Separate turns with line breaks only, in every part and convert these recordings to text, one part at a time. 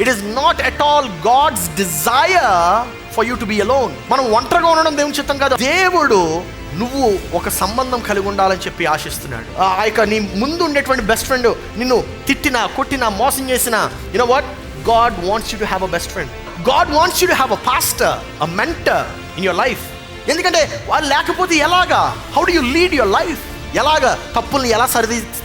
It is not at all God's desire for you to be alone. మనం ఒంటరిగా ఉండడం దేవుని చిత్తం కాదు. దేవుడు నువ్వు ఒక సంబంధం కలిగి ఉండాలని చెప్పి ఆశిస్తున్నాడు. ఆ యొక్క నీ ముందు ఉండేటువంటి బెస్ట్ ఫ్రెండ్ నిన్ను తిట్టినా, కొట్టినా, మోసం చేసినా, you know what, God wants you to have a best friend. God wants you to have a pastor, a mentor in your life. ఎందుకంటే వాళ్ళు లేకపోతే ఎలాగా, how do you lead your life? ఎలాగా తప్పుల్ని ఎలా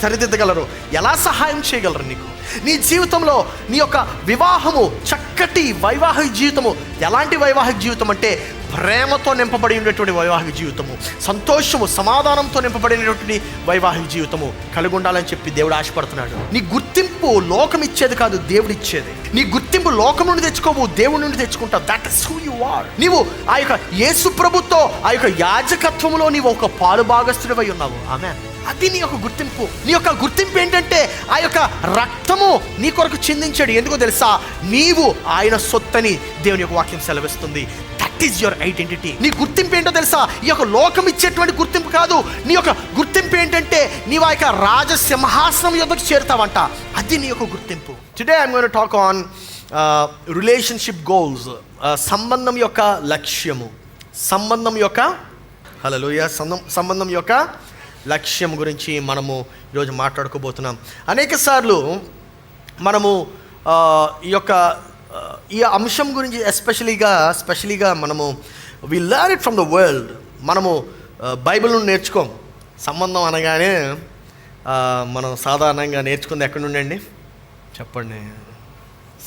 సరిదిద్దగలరు, ఎలా సహాయం చేయగలరు నీకు? నీ జీవితంలో నీ యొక్క వివాహము చక్కటి వైవాహిక జీవితము. ఎలాంటి వైవాహిక జీవితం అంటే ప్రేమతో నింపబడి ఉండేటువంటి వైవాహిక జీవితము, సంతోషము, సమాధానంతో నింపబడినటువంటి వైవాహిక జీవితము కలిగి ఉండాలని చెప్పి దేవుడు ఆశపడుతున్నాడు. నీ గుర్తింపు లోకం ఇచ్చేది కాదు, దేవుడు ఇచ్చేది. నీ గుర్తింపు లోకం నుండి తెచ్చుకోవు, దేవుడి నుండి తెచ్చుకుంటావు. That is who you are. నీవు ఆ యొక్క యేసు ప్రభుతో ఆ యొక్క యాజకత్వంలో నీవు ఒక పాలు భాగస్తుడివై ఉన్నావు. ఆమేన్. అది నీ యొక్క గుర్తింపు. నీ యొక్క గుర్తింపు ఏంటంటే ఆ యొక్క రక్తము నీ కొరకు చిందించాడు. ఎందుకో తెలుసా? నీవు ఆయన సొత్తని దేవుని యొక్క వాక్యం సెలవిస్తుంది. That is your identity. నీ గుర్తింపు ఏంటో తెలుసా? ఈ యొక్క లోకం ఇచ్చేటువంటి గుర్తింపు కాదు. నీ యొక్క గుర్తింపు ఏంటంటే నీవు ఆ యొక్క రాజసింహాసనం యొద్దకు చేరుతావంట. అది నీ యొక్క గుర్తింపు. Today I'm going to talk on relationship goals. సంబంధం యొక్క లక్ష్యము, సంబంధం యొక్క హల్లెలూయా, సంబంధం యొక్క లక్ష్యం గురించి మనము ఈరోజు మాట్లాడుకోబోతున్నాం. అనేక సార్లు మనము ఈ అంశం గురించి స్పెషలీగా మనము we learn it from the world. మనము బైబిల్ నుండి నేర్చుకోం. సంబంధం అనగానే మనం సాధారణంగా నేర్చుకుంది ఎక్కడి నుండి అండి చెప్పండి?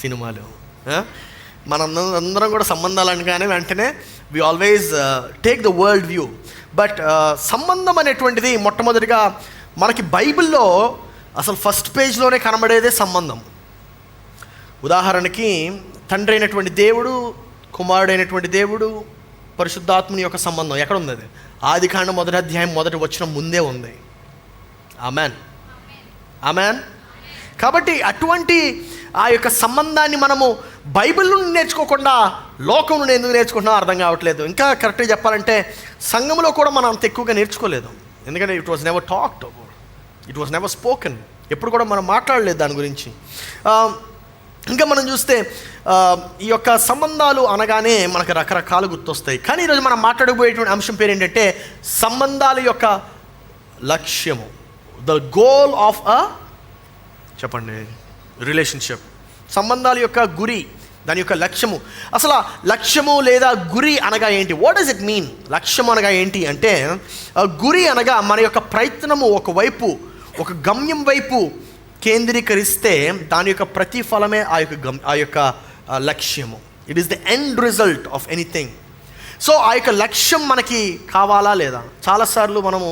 సినిమాలు. అందరం కూడా సంబంధాలు అనగానే వెంటనే we always take the world view. But సంబంధం అనేటువంటిది మొట్టమొదటిగా మనకి బైబిల్లో అసలు ఫస్ట్ పేజ్లోనే కనబడేదే సంబంధం. ఉదాహరణకి తండ్రి అయినటువంటి దేవుడు, కుమారుడైనటువంటి దేవుడు, పరిశుద్ధాత్ముని యొక్క సంబంధం ఎక్కడ ఉంది? అది ఆదికాండం 1వ అధ్యాయం 1వ వచనం ముందే ఉంది. Amen, amen. కాబట్టి అటువంటి ఆ యొక్క సంబంధాన్ని మనము బైబిల్ నుండి నేర్చుకోకుండా లోకం నుండి ఎందుకు నేర్చుకుంటున్నామో అర్థం కావట్లేదు. ఇంకా కరెక్ట్గా చెప్పాలంటే సంఘంలో కూడా మనం అంత ఎక్కువగా నేర్చుకోలేదు. ఎందుకంటే it was never talked about, it was never spoken. ఎప్పుడు కూడా మనం మాట్లాడలేదు దాని గురించి. ఇంకా మనం చూస్తే ఈ యొక్క సంబంధాలు అనగానే మనకు రకరకాలు గుర్తొస్తాయి. కానీ ఈరోజు మనం మాట్లాడబోయేటువంటి అంశం పేరు ఏంటంటే సంబంధాల యొక్క లక్ష్యము. ద గోల్ ఆఫ్ చెప్పండి రిలేషన్షిప్. సంబంధాల యొక్క గురి, దాని యొక్క లక్ష్యము. అసలు లక్ష్యము లేదా గురి అనగా ఏంటి? What does it mean? లక్ష్యం అనగా ఏంటి అంటే గురి అనగా మన యొక్క ప్రయత్నము ఒకవైపు, ఒక గమ్యం వైపు కేంద్రీకరిస్తే దాని యొక్క ప్రతిఫలమే ఆ యొక్క లక్ష్యము. It is the end result of anything. So ఆ యొక్క లక్ష్యం మనకి కావాలా లేదా? చాలాసార్లు మనము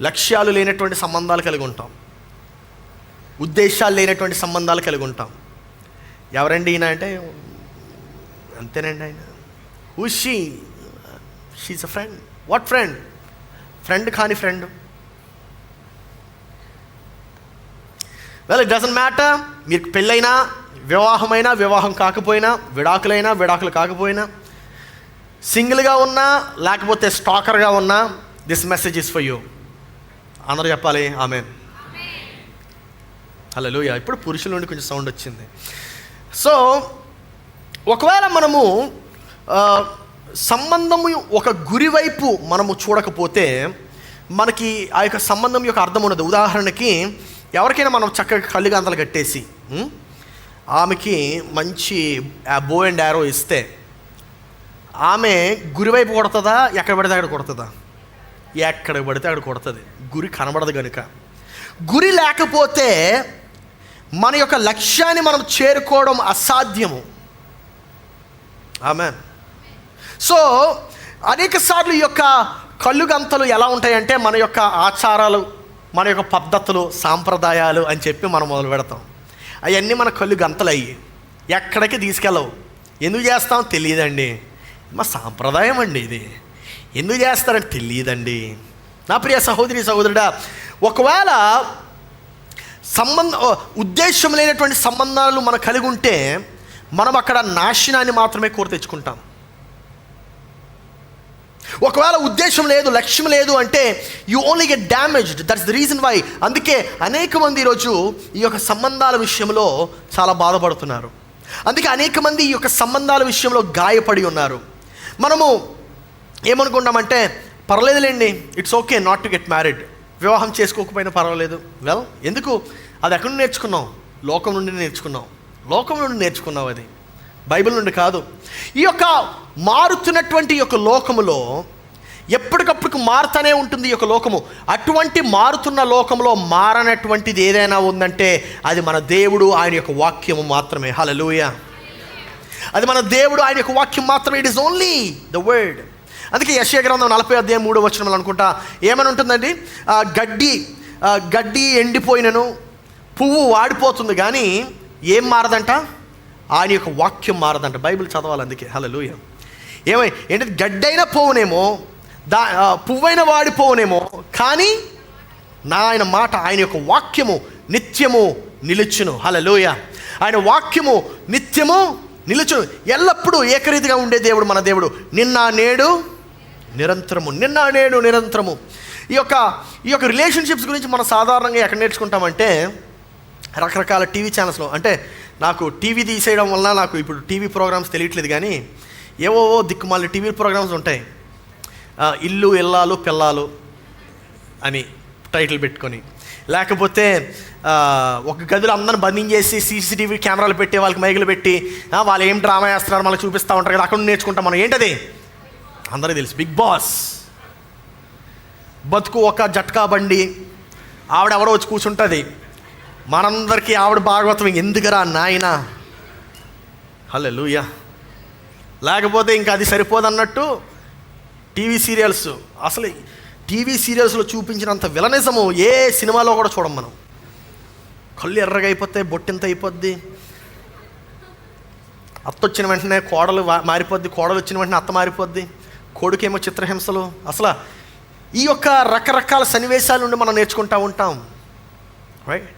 లక్ష్యాలు లేనటువంటి సంబంధాలు కలిగి ఉంటాం, ఉద్దేశాలు లేనటువంటి సంబంధాలు కలిగి ఉంటాం. ఎవరండి ఈయన అంటే అంతేనండి ఆయన. Who she is a friend. What friend? Friend కాని friend. Well, it doesn't matter. మీరు పెళ్ళైనా, వివాహమైనా, వివాహం కాకపోయినా, విడాకులు కాకపోయినా, సింగిల్గా ఉన్నా లేకపోతే స్టాకర్గా ఉన్నా, this message is for you. అందరూ చెప్పాలి ఆమేన్. హల్లెలూయా. ఇప్పుడు పురుషుల నుండి కొంచెం సౌండ్ వచ్చింది. సో ఒకవేళ మనము సంబంధము ఒక గురి వైపు మనము చూడకపోతే మనకి ఆ యొక్క సంబంధం యొక్క అర్థం ఉండదు. ఉదాహరణకి ఎవరికైనా మనం చక్కగా కళ్ళుగంతలు కట్టేసి ఆమెకి మంచి బో అండ్ యారో ఇస్తే ఆమె గురివైపు కొడుతుందా, ఎక్కడ పడితే అక్కడ కొడుతుందా? ఎక్కడ పడితే అక్కడ కొడుతుంది. గురి కనబడదు కనుక. గురి లేకపోతే మన యొక్క లక్ష్యాన్ని మనం చేరుకోవడం అసాధ్యము. ఆమేన్. సో అనేక సార్లు ఈ యొక్క కళ్ళుగంతలు ఎలా ఉంటాయంటే మన యొక్క ఆచారాలు, మన యొక్క పద్ధతులు, సాంప్రదాయాలు అని చెప్పి మనం మొదలు పెడతాం. అవన్నీ మన కళ్ళుగంతలు అయ్యి ఎక్కడికి తీసుకెళ్ళవు. ఎందుకు చేస్తాం తెలియదండి. మా సాంప్రదాయం అండి ఇది. ఎందుకు చేస్తారని తెలియదండి. నా ప్రియ సహోదరి సహోదరుడా, ఒకవేళ ఉద్దేశం లేనటువంటి సంబంధాలు మనం కలిగి ఉంటే మనం అక్కడ నాశనాన్ని మాత్రమే కోరి తెచ్చుకుంటాం. ఒకవేళ ఉద్దేశం లేదు, లక్ష్యం లేదు అంటే you only get damaged. That's the reason why. అందుకే అనేక మంది ఈరోజు ఈ యొక్క సంబంధాల విషయంలో చాలా బాధపడుతున్నారు. అందుకే అనేక మంది ఈ యొక్క సంబంధాల విషయంలో గాయపడి ఉన్నారు. మనము ఏమనుకుంటామంటే పర్లేదులేండి, it's okay not to get married, వివాహం చేసుకోకపోయినా పర్వాలేదు. వెల్, ఎందుకు? అది ఎక్కడి నుండి నేర్చుకున్నాం? లోకం నుండి నేర్చుకున్నాం. లోకం నుండి నేర్చుకున్నాం, అది బైబిల్ నుండి కాదు. ఈ యొక్క మారుతున్నటువంటి ఈ యొక్క లోకములో ఎప్పటికప్పుడు మారుతూనే ఉంటుంది ఈ యొక్క లోకము. అటువంటి మారుతున్న లోకంలో మారనటువంటిది ఏదైనా ఉందంటే అది మన దేవుడు, ఆయన యొక్క వాక్యము మాత్రమే. హల్లెలూయా. అది మన దేవుడు, ఆయన యొక్క వాక్యం మాత్రమే. It is only the word. అందుకే యెషయా గ్రంథం 40:3 అనుకుంటా ఏమని ఉంటుందండి? గడ్డి ఎండిపోయినను, పువ్వు వాడిపోతుంది, కానీ ఏం మారదంట? ఆయన యొక్క వాక్యం మారదంట. బైబిల్ చదవాలి అందుకే. హల్లెలూయా. ఏంటంటే గడ్డైనా పోవునేమో, పువ్వైన వాడిపోవునేమో, కానీ ఆయన మాట, ఆయన యొక్క వాక్యము నిత్యము నిలుచును. హల్లెలూయా. ఆయన వాక్యము నిత్యము నిలుచును. ఎల్లప్పుడూ ఏకరీతిగా ఉండే దేవుడు మన దేవుడు. నిన్న నేడు నిరంతరము, నిన్న నేడు నిరంతరము. ఈ యొక్క రిలేషన్షిప్స్ గురించి మనం సాధారణంగా ఎక్కడ నేర్చుకుంటామంటే రకరకాల టీవీ ఛానల్స్లో. అంటే నాకు టీవీ తీసేయడం వల్ల నాకు ఇప్పుడు టీవీ ప్రోగ్రామ్స్ తెలియట్లేదు, కానీ ఏవో దిక్కుమాలి టీవీ ప్రోగ్రామ్స్ ఉంటాయి. ఇల్లు ఇల్లాలు పిల్లాలు అని టైటిల్ పెట్టుకొని, లేకపోతే ఒక గదిలో అందరిని బంధించేసి సీసీటీవీ కెమెరాలు పెట్టి వాళ్ళకి మైకులు పెట్టి వాళ్ళు ఏం డ్రామా వేస్తున్నారు మనకు చూపిస్తూ ఉంటారు కదా. అక్కడ నేర్చుకుంటాం మనం. ఏంటది? అందరికీ తెలుసు, బిగ్ బాస్. బతుకు ఒక జట్కా బండి, ఆవిడెవడో వచ్చి కూర్చుంటుంది. మనందరికీ ఆవిడ భాగవతం ఎందుకురా నాయనా. హల్లెలూయా. లేకపోతే ఇంకా అది సరిపోదన్నట్టు టీవీ సీరియల్స్. అసలు టీవీ సీరియల్స్లో చూపించినంత విలనిజము ఏ సినిమాలో కూడా చూడం మనం. కళ్ళు ఎర్రగా అయిపోతాయి, బొట్టింత అయిపోద్ది. అత్త వచ్చిన వెంటనే కోడలు మారిపోద్ది, కోడలు వచ్చిన వెంటనే అత్త మారిపోద్ది, కొడుకేమో చిత్రహింసలు. అసలు ఈ యొక్క రకరకాల సన్నివేశాల నుండి మనం నేర్చుకుంటూ ఉంటాం. రైట్?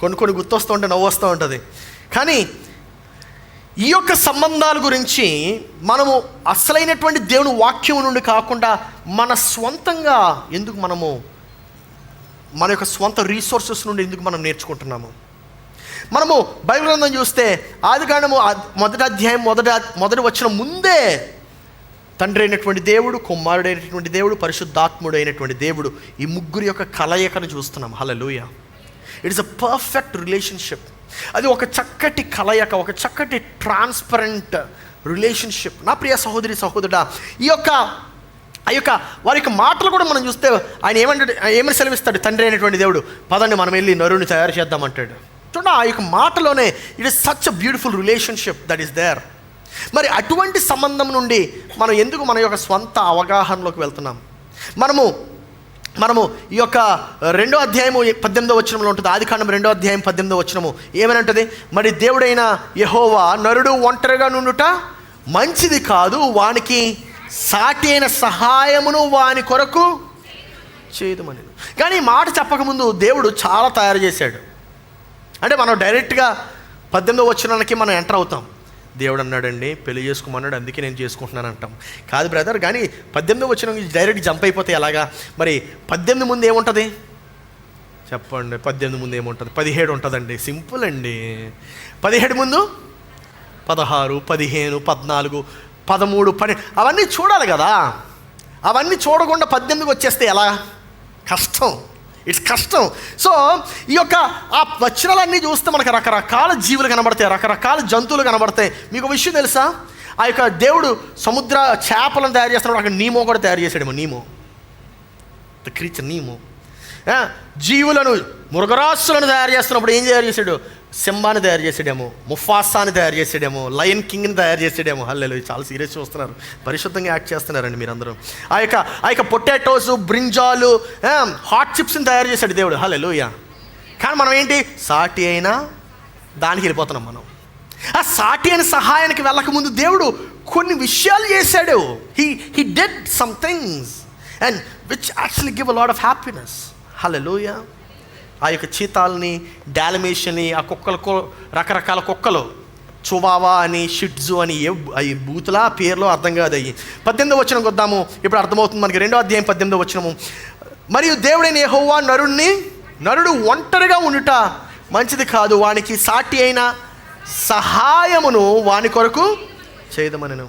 కొన్ని గుర్తొస్తూ ఉంటే నవ్వు వస్తూ ఉంటుంది. కానీ ఈ యొక్క సంబంధాల గురించి మనము అసలైనటువంటి దేవుని వాక్యం నుండి కాకుండా మన స్వంతంగా ఎందుకు మన యొక్క స్వంత రీసోర్సెస్ నుండి ఎందుకు మనం నేర్చుకుంటున్నాము? మనము బైబిల్ గ్రంథం చూస్తే ఆదికాండము 1వ అధ్యాయం మొదటి వచనం ముందే తండ్రి అయినటువంటి దేవుడు, కుమారుడైనటువంటి దేవుడు, పరిశుద్ధాత్ముడు అయినటువంటి దేవుడు, ఈ ముగ్గురు యొక్క కలయికను చూస్తున్నాం. Hallelujah. It is a perfect relationship. అది ఒక చక్కటి కలయిక, ఒక చక్కటి ట్రాన్స్పరెంట్ రిలేషన్షిప్. నా ప్రియ సహోదరి సహోదరుడా, ఈ యొక్క వారి యొక్క మాటలు కూడా మనం చూస్తే ఆయన ఏమని సెలవిస్తాడు? తండ్రి అయినటువంటి దేవుడు, పదండి మనం వెళ్ళి నరుని తయారు చేద్దామంటాడు. చూడండి, ఆ యొక్క మాటలోనే it is such a beautiful relationship that is there. మరి అటువంటి సంబంధం నుండి మనం ఎందుకు మన యొక్క స్వంత అవగాహనలోకి వెళ్తున్నాం? మనము ఈ యొక్క 2వ అధ్యాయము 18వ వచనంలో ఉంటుంది. ఆదికాండం 2వ అధ్యాయం 18వ వచనము ఏమని ఉంటుంది? మరి దేవుడైన యెహోవా నరుడు ఒంటరిగా నుండుట మంచిది కాదు, వానికి సాటి అయిన సహాయమును వాని కొరకు చేయదుమని. కానీ ఈ మాట చెప్పకముందు దేవుడు చాలా తయారు చేశాడు. అంటే మనం డైరెక్ట్గా 18వ వచనానికి మనం ఎంటర్ అవుతాం. దేవుడు అన్నాడండి పెళ్లి చేసుకోమన్నాడు, అందుకే నేను చేసుకుంటున్నాను అంటాం. కాదు బ్రదర్, కానీ 18వ వచనం డైరెక్ట్ జంప్ అయిపోతే ఎలాగా? మరి 18 ముందు ఏముంటుంది చెప్పండి? 18 ముందు ఏముంటుంది? 17 ఉంటుందండి. సింపుల్ అండి. 17 ముందు 16, 15, 14, 13, 12 అవన్నీ చూడాలి కదా. అవన్నీ చూడకుండా 18కి వచ్చేస్తే ఎలా? కష్టం. ఇట్స్ కష్టం. సో ఈ యొక్క ఆ వచనాలన్నీ చూస్తే మనకు రకరకాల జీవులు కనబడతాయి, రకరకాల జంతువులు కనబడతాయి. మీకు విషయం తెలుసా? ఆ యొక్క దేవుడు సముద్ర చేపలను తయారు చేస్తున్నాడు, అక్కడ నీమో కూడా తయారు చేశాడేమో. Nemo, the creature Nemo. జీవులను, మృగరాశులను తయారు చేస్తున్నప్పుడు ఏం తయారు చేశాడు? సింబాని తయారు చేసాడేమో, ముఫాసాని తయారు చేసాడేమో, లయన్ కింగ్ని తయారు చేసాడేమో. హల్లెలూయా. చాలా సీరియస్ చూస్తున్నారు, పరిశుద్ధంగా యాక్ట్ చేస్తున్నారండి మీరందరూ. ఆ యొక్క పొటాటోస్, బ్రింజాలు, హాట్ చిప్స్ని తయారు చేశాడు దేవుడు. హల్లెలూయా. కానీ మనం ఏంటి? సాటి అయినా దానికి వెళ్ళిపోతున్నాం మనం. ఆ సాటి అయిన సహాయానికి వెళ్ళకముందు దేవుడు కొన్ని విషయాలు చేశాడు. He did some things and which actually give a lot of happiness. Hallelujah. ఆ యొక్క చీతాలని, డాలమేషన్ని, ఆ కుక్కలకు రకరకాల కుక్కలు, చువావా అని, షిట్జు అని, అవి బూతులా పేర్లో అర్థం కాదు. అయ్యి 18వ వచనంకి వద్దాము. ఇప్పుడు అర్థమవుతుంది మనకి. 2వ అధ్యాయం 18వ వచనము. మరియు దేవుడైన యెహోవా నరుడు ఒంటరిగా ఉండుట మంచిది కాదు, వానికి సాటి అయిన సహాయమును వాని కొరకు చేయదమనెను.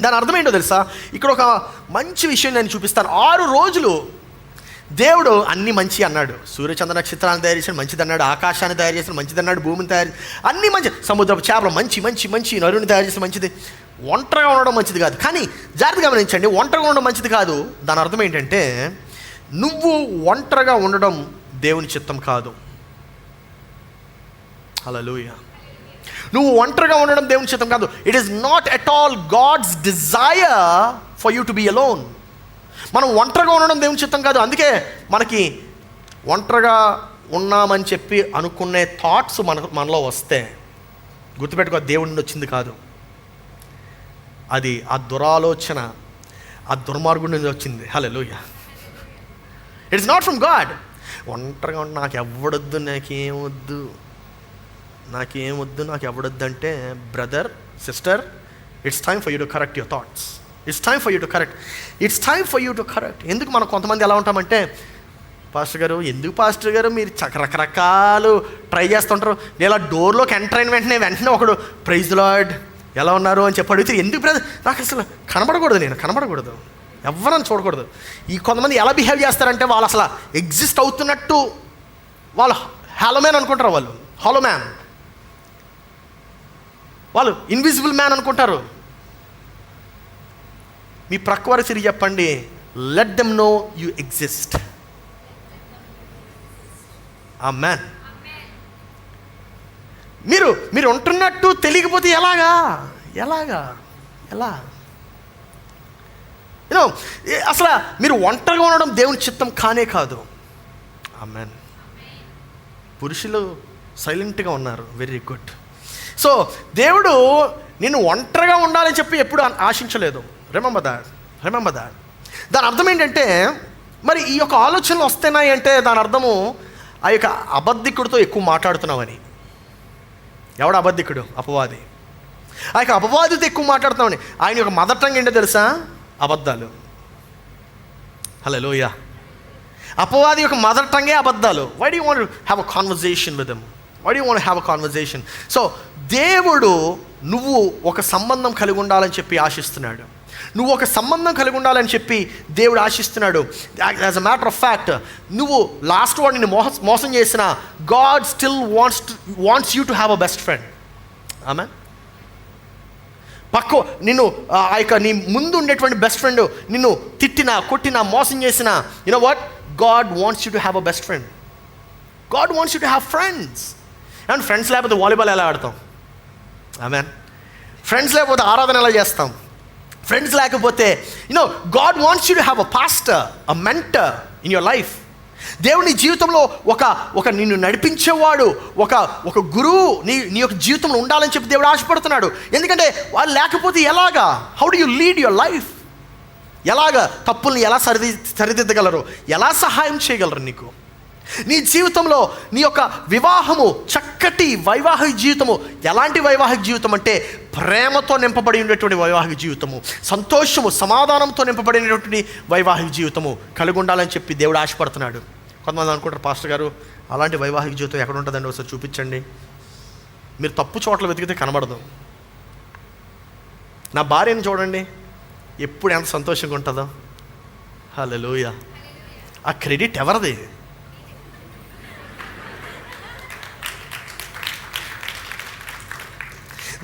దాని అర్థం ఏంటో తెలుసా? ఇక్కడ ఒక మంచి విషయం నేను చూపిస్తాను. 6 రోజులు దేవుడు అన్ని మంచి అన్నాడు. సూర్యచంద్ర నక్షత్రాన్ని తయారు చేసిన మంచిది అన్నాడు, ఆకాశాన్ని తయారు చేసిన మంచిది అన్నాడు, భూమిని తయారు అన్ని మంచి, సముద్రపు చేపలు మంచి మంచి మంచి, నరుని తయారు చేసిన మంచిది. ఒంటరిగా ఉండడం మంచిది కాదు. కానీ జాగ్రత్తగా గమనించండి, ఒంటరిగా ఉండడం మంచిది కాదు. దాని అర్థం ఏంటంటే నువ్వు ఒంటరిగా ఉండడం దేవుని చిత్తం కాదు. హల్లెలూయా. నువ్వు ఒంటరిగా ఉండడం దేవుని చిత్తం కాదు. It is not at all God's desire for you to be alone. మనం ఒంటరిగా ఉండడం దేవుని చిత్తం కాదు. అందుకే మనకి ఒంటరిగా ఉన్నామని చెప్పి అనుకునే థాట్స్ మనలో వస్తే గుర్తుపెట్టుకో, దేవుడి నుండి వచ్చింది కాదు అది. ఆ దురాలోచన ఆ దుర్మార్గుడి నుండి వచ్చింది. Hallelujah. It's not from God. ఒంటరిగా ఉండి నాకు ఎవడొద్దు, నాకేమొద్దు నాకు ఎవడొద్దు అంటే, brother, sister, it's time for you to correct your thoughts. It's time for you to correct. ఎందుకు మనం కొంతమంది ఎలా ఉంటామంటే, పాస్టర్ గారు ఎందుకు పాస్టర్ గారు మీరు రకరకాలు ట్రై చేస్తుంటారు, లేదా డోర్లోకి ఎంటర్ అయిన వెంటనే ఒకడు ప్రైజ్ లార్డ్ ఎలా ఉన్నారు అని చెప్పి అడిగితే, ఎందుకు బ్రదర్ నాకు అసలు కనబడకూడదు, ఎవరని చూడకూడదు. ఈ కొంతమంది ఎలా బిహేవ్ చేస్తారంటే, వాళ్ళు అసలు ఎగ్జిస్ట్ అవుతున్నట్టు వాళ్ళు హాలో మ్యాన్ అనుకుంటారు, వాళ్ళు ఇన్విజిబుల్ మ్యాన్ అనుకుంటారు. మీ ప్రక్కవారి తిరిగి చెప్పండి, let them know you exist. Amen. మీరు ఉంటున్నట్టు తెలియకపోతే ఎలా అసలు మీరు ఒంటరిగా ఉండడం దేవుని చిత్తం కానే కాదు. ఆమేన్. పురుషులు సైలెంట్గా ఉన్నారు, వెరీ గుడ్. సో దేవుడు నిన్ను ఒంటరిగా ఉండాలని చెప్పి ఎప్పుడు ఆశించలేదు. Remember that. దాని అర్థం ఏంటంటే, మరి ఈ యొక్క ఆలోచనలు వస్తున్నాయి అంటే దాని అర్థము ఆ యొక్క అబద్ధికుడితో ఎక్కువ మాట్లాడుతున్నామని. ఎవడు అబద్ధికుడు? అపవాది. ఆ యొక్క అపవాదితో ఎక్కువ మాట్లాడుతున్నామని. ఆయన యొక్క మదర్ టంగ్ ఏంటో తెలుసా? అబద్ధాలు. హల్లెలూయా. అపవాది యొక్క మదర్ టంగే అబద్ధాలు. Why do you want to have a conversation with them? So దేవుడు నువ్వు ఒక సంబంధం కలిగి ఉండాలని చెప్పి ఆశిస్తున్నాడు. దేవుడు ఆశిస్తున్నాడు. As a matter of fact, నువ్వు లాస్ట్ వాడిని మోసం చేసిన, God still wants you to have a best friend. Amen. నిన్ను ఆ యొక్క నీ ముందు ఉండేటువంటి బెస్ట్ ఫ్రెండ్ నిన్ను తిట్టినా, కొట్టినా, మోసం చేసినా, you know what, God wants you to have a best friend. God wants you to have friends. And friends లేకపోతే వాలీబాల్ ఎలా ఆడతాం? ఆమేన్. ఫ్రెండ్స్ లేకపోతే ఆరాధన ఎలా చేస్తాం? ఫ్రెండ్స్ లేకపోతే God wants you to have a pastor, a mentor in your life. దేవుని జీవితంలో ఒక నిన్ను నడిపించేవాడు, ఒక గురువు నీ యొక్క జీవితంలో ఉండాలని చెప్పి దేవుడు ఆశపడుతున్నాడు. ఎందుకంటే వాళ్ళు లేకపోతే ఎలాగా? How do you lead your life? ఎలాగా తప్పుల్ని ఎలా సరిదిద్దగలరు? ఎలా సహాయం చేయగలరు నీకు? నీ జీవితంలో నీ యొక్క వివాహము చక్కటి వైవాహిక జీవితము. ఎలాంటి వైవాహిక జీవితం అంటే, ప్రేమతో నింపబడి ఉండేటువంటి వైవాహిక జీవితము, సంతోషము, సమాధానంతో నింపబడినటువంటి వైవాహిక జీవితము కలిగి ఉండాలని చెప్పి దేవుడు ఆశపడుతున్నాడు. కొంతమంది అనుకుంటారు, పాస్టర్ గారు అలాంటి వైవాహిక జీవితం ఎక్కడ ఉంటుందండి, ఒకసారి చూపించండి. మీరు తప్పు చోట్ల వెతికితే కనబడదు. నా భార్యని చూడండి, ఎప్పుడు ఎంత సంతోషంగా ఉంటుందో. హల్లెలూయా. ఆ క్రెడిట్ ఎవరిది?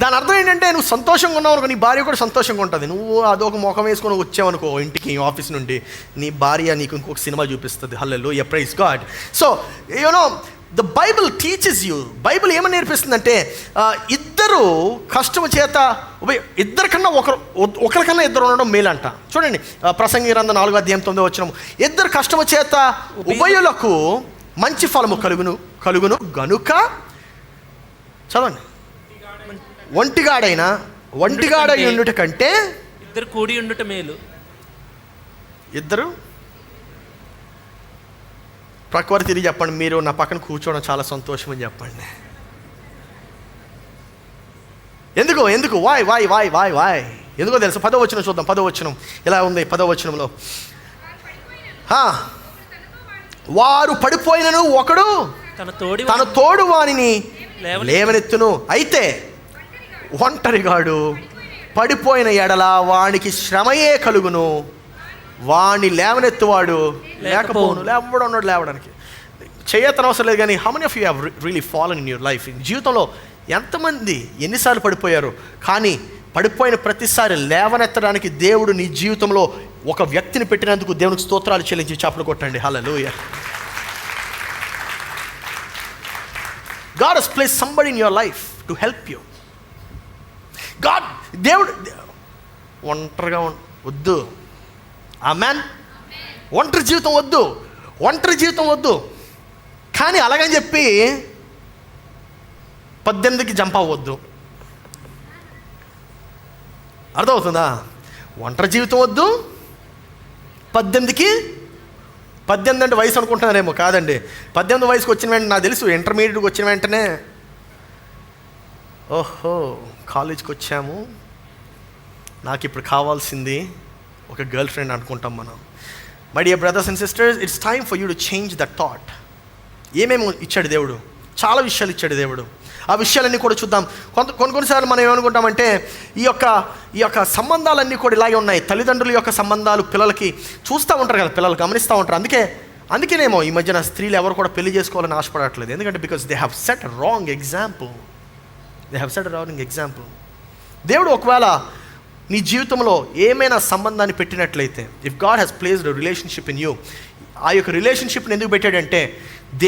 దాని అర్థం ఏంటంటే, నువ్వు సంతోషంగా ఉన్నావు అనుకో, నీ భార్య కూడా సంతోషంగా ఉంటుంది. నువ్వు అదొక ముఖం వేసుకొని వచ్చావనుకో ఇంటికి, ఆఫీస్ నుండి, నీ భార్య నీకు ఇంకొక సినిమా చూపిస్తుంది. Hallelujah, praise God. So the Bible teaches you. Bible ఏమని నేర్పిస్తుందంటే, ఇద్దరు కష్టము చేత ఇద్దరికన్నా ఒకరికన్నా ఇద్దరు ఉండడం మేలంట. చూడండి, ప్రసంగి గ్రంథం 4:9 ఇద్దరు కష్టము చేత ఉభయులకు మంచి ఫలము కలుగును గనుక, చదవండి, ఒంటిగాడై ఉండుట కంటే
ఇద్దరు కూడి ఉండుట మేలు.
ఇద్దరు ప్రక్కవారు తిరిగి చెప్పండి, మీరు నా పక్కన కూర్చోవడం చాలా సంతోషం అని చెప్పండి. ఎందుకు వాయ్ ఎందుకో తెలుసు? 10వ వచనం చూద్దాం. 10వ వచనం ఇలా ఉంది. 10వ వచనంలో, వారు పడిపోయినను ఒకడు
తన
తోడు వానిని
లేవనెత్తును.
లేవనెత్తును. అయితే ఒంటరిగాడు పడిపోయిన ఎడల వానికి శ్రమయే కలుగును, వాణ్ణి లేవనెత్తువాడు లేకపోను. లేవడం ఉన్నాడు లేవడానికి చేయతన అవసరం లేదు. కానీ how many of you have really fallen in your life? జీవితంలో ఎంతమంది ఎన్నిసార్లు పడిపోయారు, కానీ పడిపోయిన ప్రతిసారి లేవనెత్తడానికి దేవుడు నీ జీవితంలో ఒక వ్యక్తిని పెట్టినందుకు దేవునికి స్తోత్రాలు చెల్లించి చప్పట్లు కొట్టండి. హల్లెలూయా. God has placed somebody in your life to help you. దేవుడు ఒంటరిగా వద్దు. ఆమేన్. ఒంటరి జీవితం వద్దు. కానీ అలాగని చెప్పి 18కి జంప్ అవ్వద్దు. అర్థమవుతుందా? ఒంటరి జీవితం వద్దు. 18 అంటే వయసు అనుకుంటున్నారేమో, కాదండి. 18 వయసుకి వచ్చిన వెంటనే, నాకు తెలుసు ఇంటర్మీడియట్కి వచ్చిన వెంటనే ఓహో కాలేజ్కి వచ్చాము, నాకు ఇప్పుడు కావాల్సింది ఒక గర్ల్ ఫ్రెండ్ అనుకుంటాం మనం. My dear brothers and sisters, it's time for you to change that thought. ఏమేమి ఇచ్చాడు దేవుడు? చాలా విషయాలు ఇచ్చాడు దేవుడు. ఆ విషయాలన్నీ కూడా చూద్దాం. కొన్నిసార్లు మనం ఏమనుకుంటామంటే ఈ యొక్క సంబంధాలన్నీ కూడా ఇలాగే ఉన్నాయి. తల్లిదండ్రుల యొక్క సంబంధాలు పిల్లలకి చూస్తూ ఉంటారు కదా, పిల్లలు గమనిస్తూ ఉంటారు. అందుకేనేమో ఈ మధ్యన స్త్రీలు ఎవరు కూడా పెళ్లి చేసుకోవాలని ఆశపడట్లేదు. ఎందుకంటే because they have set wrong example. దేవుడు ఒకవేళ నీ జీవితంలో ఏమైనా సంబంధాన్ని పెట్టినట్లయితే, if God has placed a relationship in you, ఆ యొక్క రిలేషన్షిప్ని ఎందుకు పెట్టాడంటే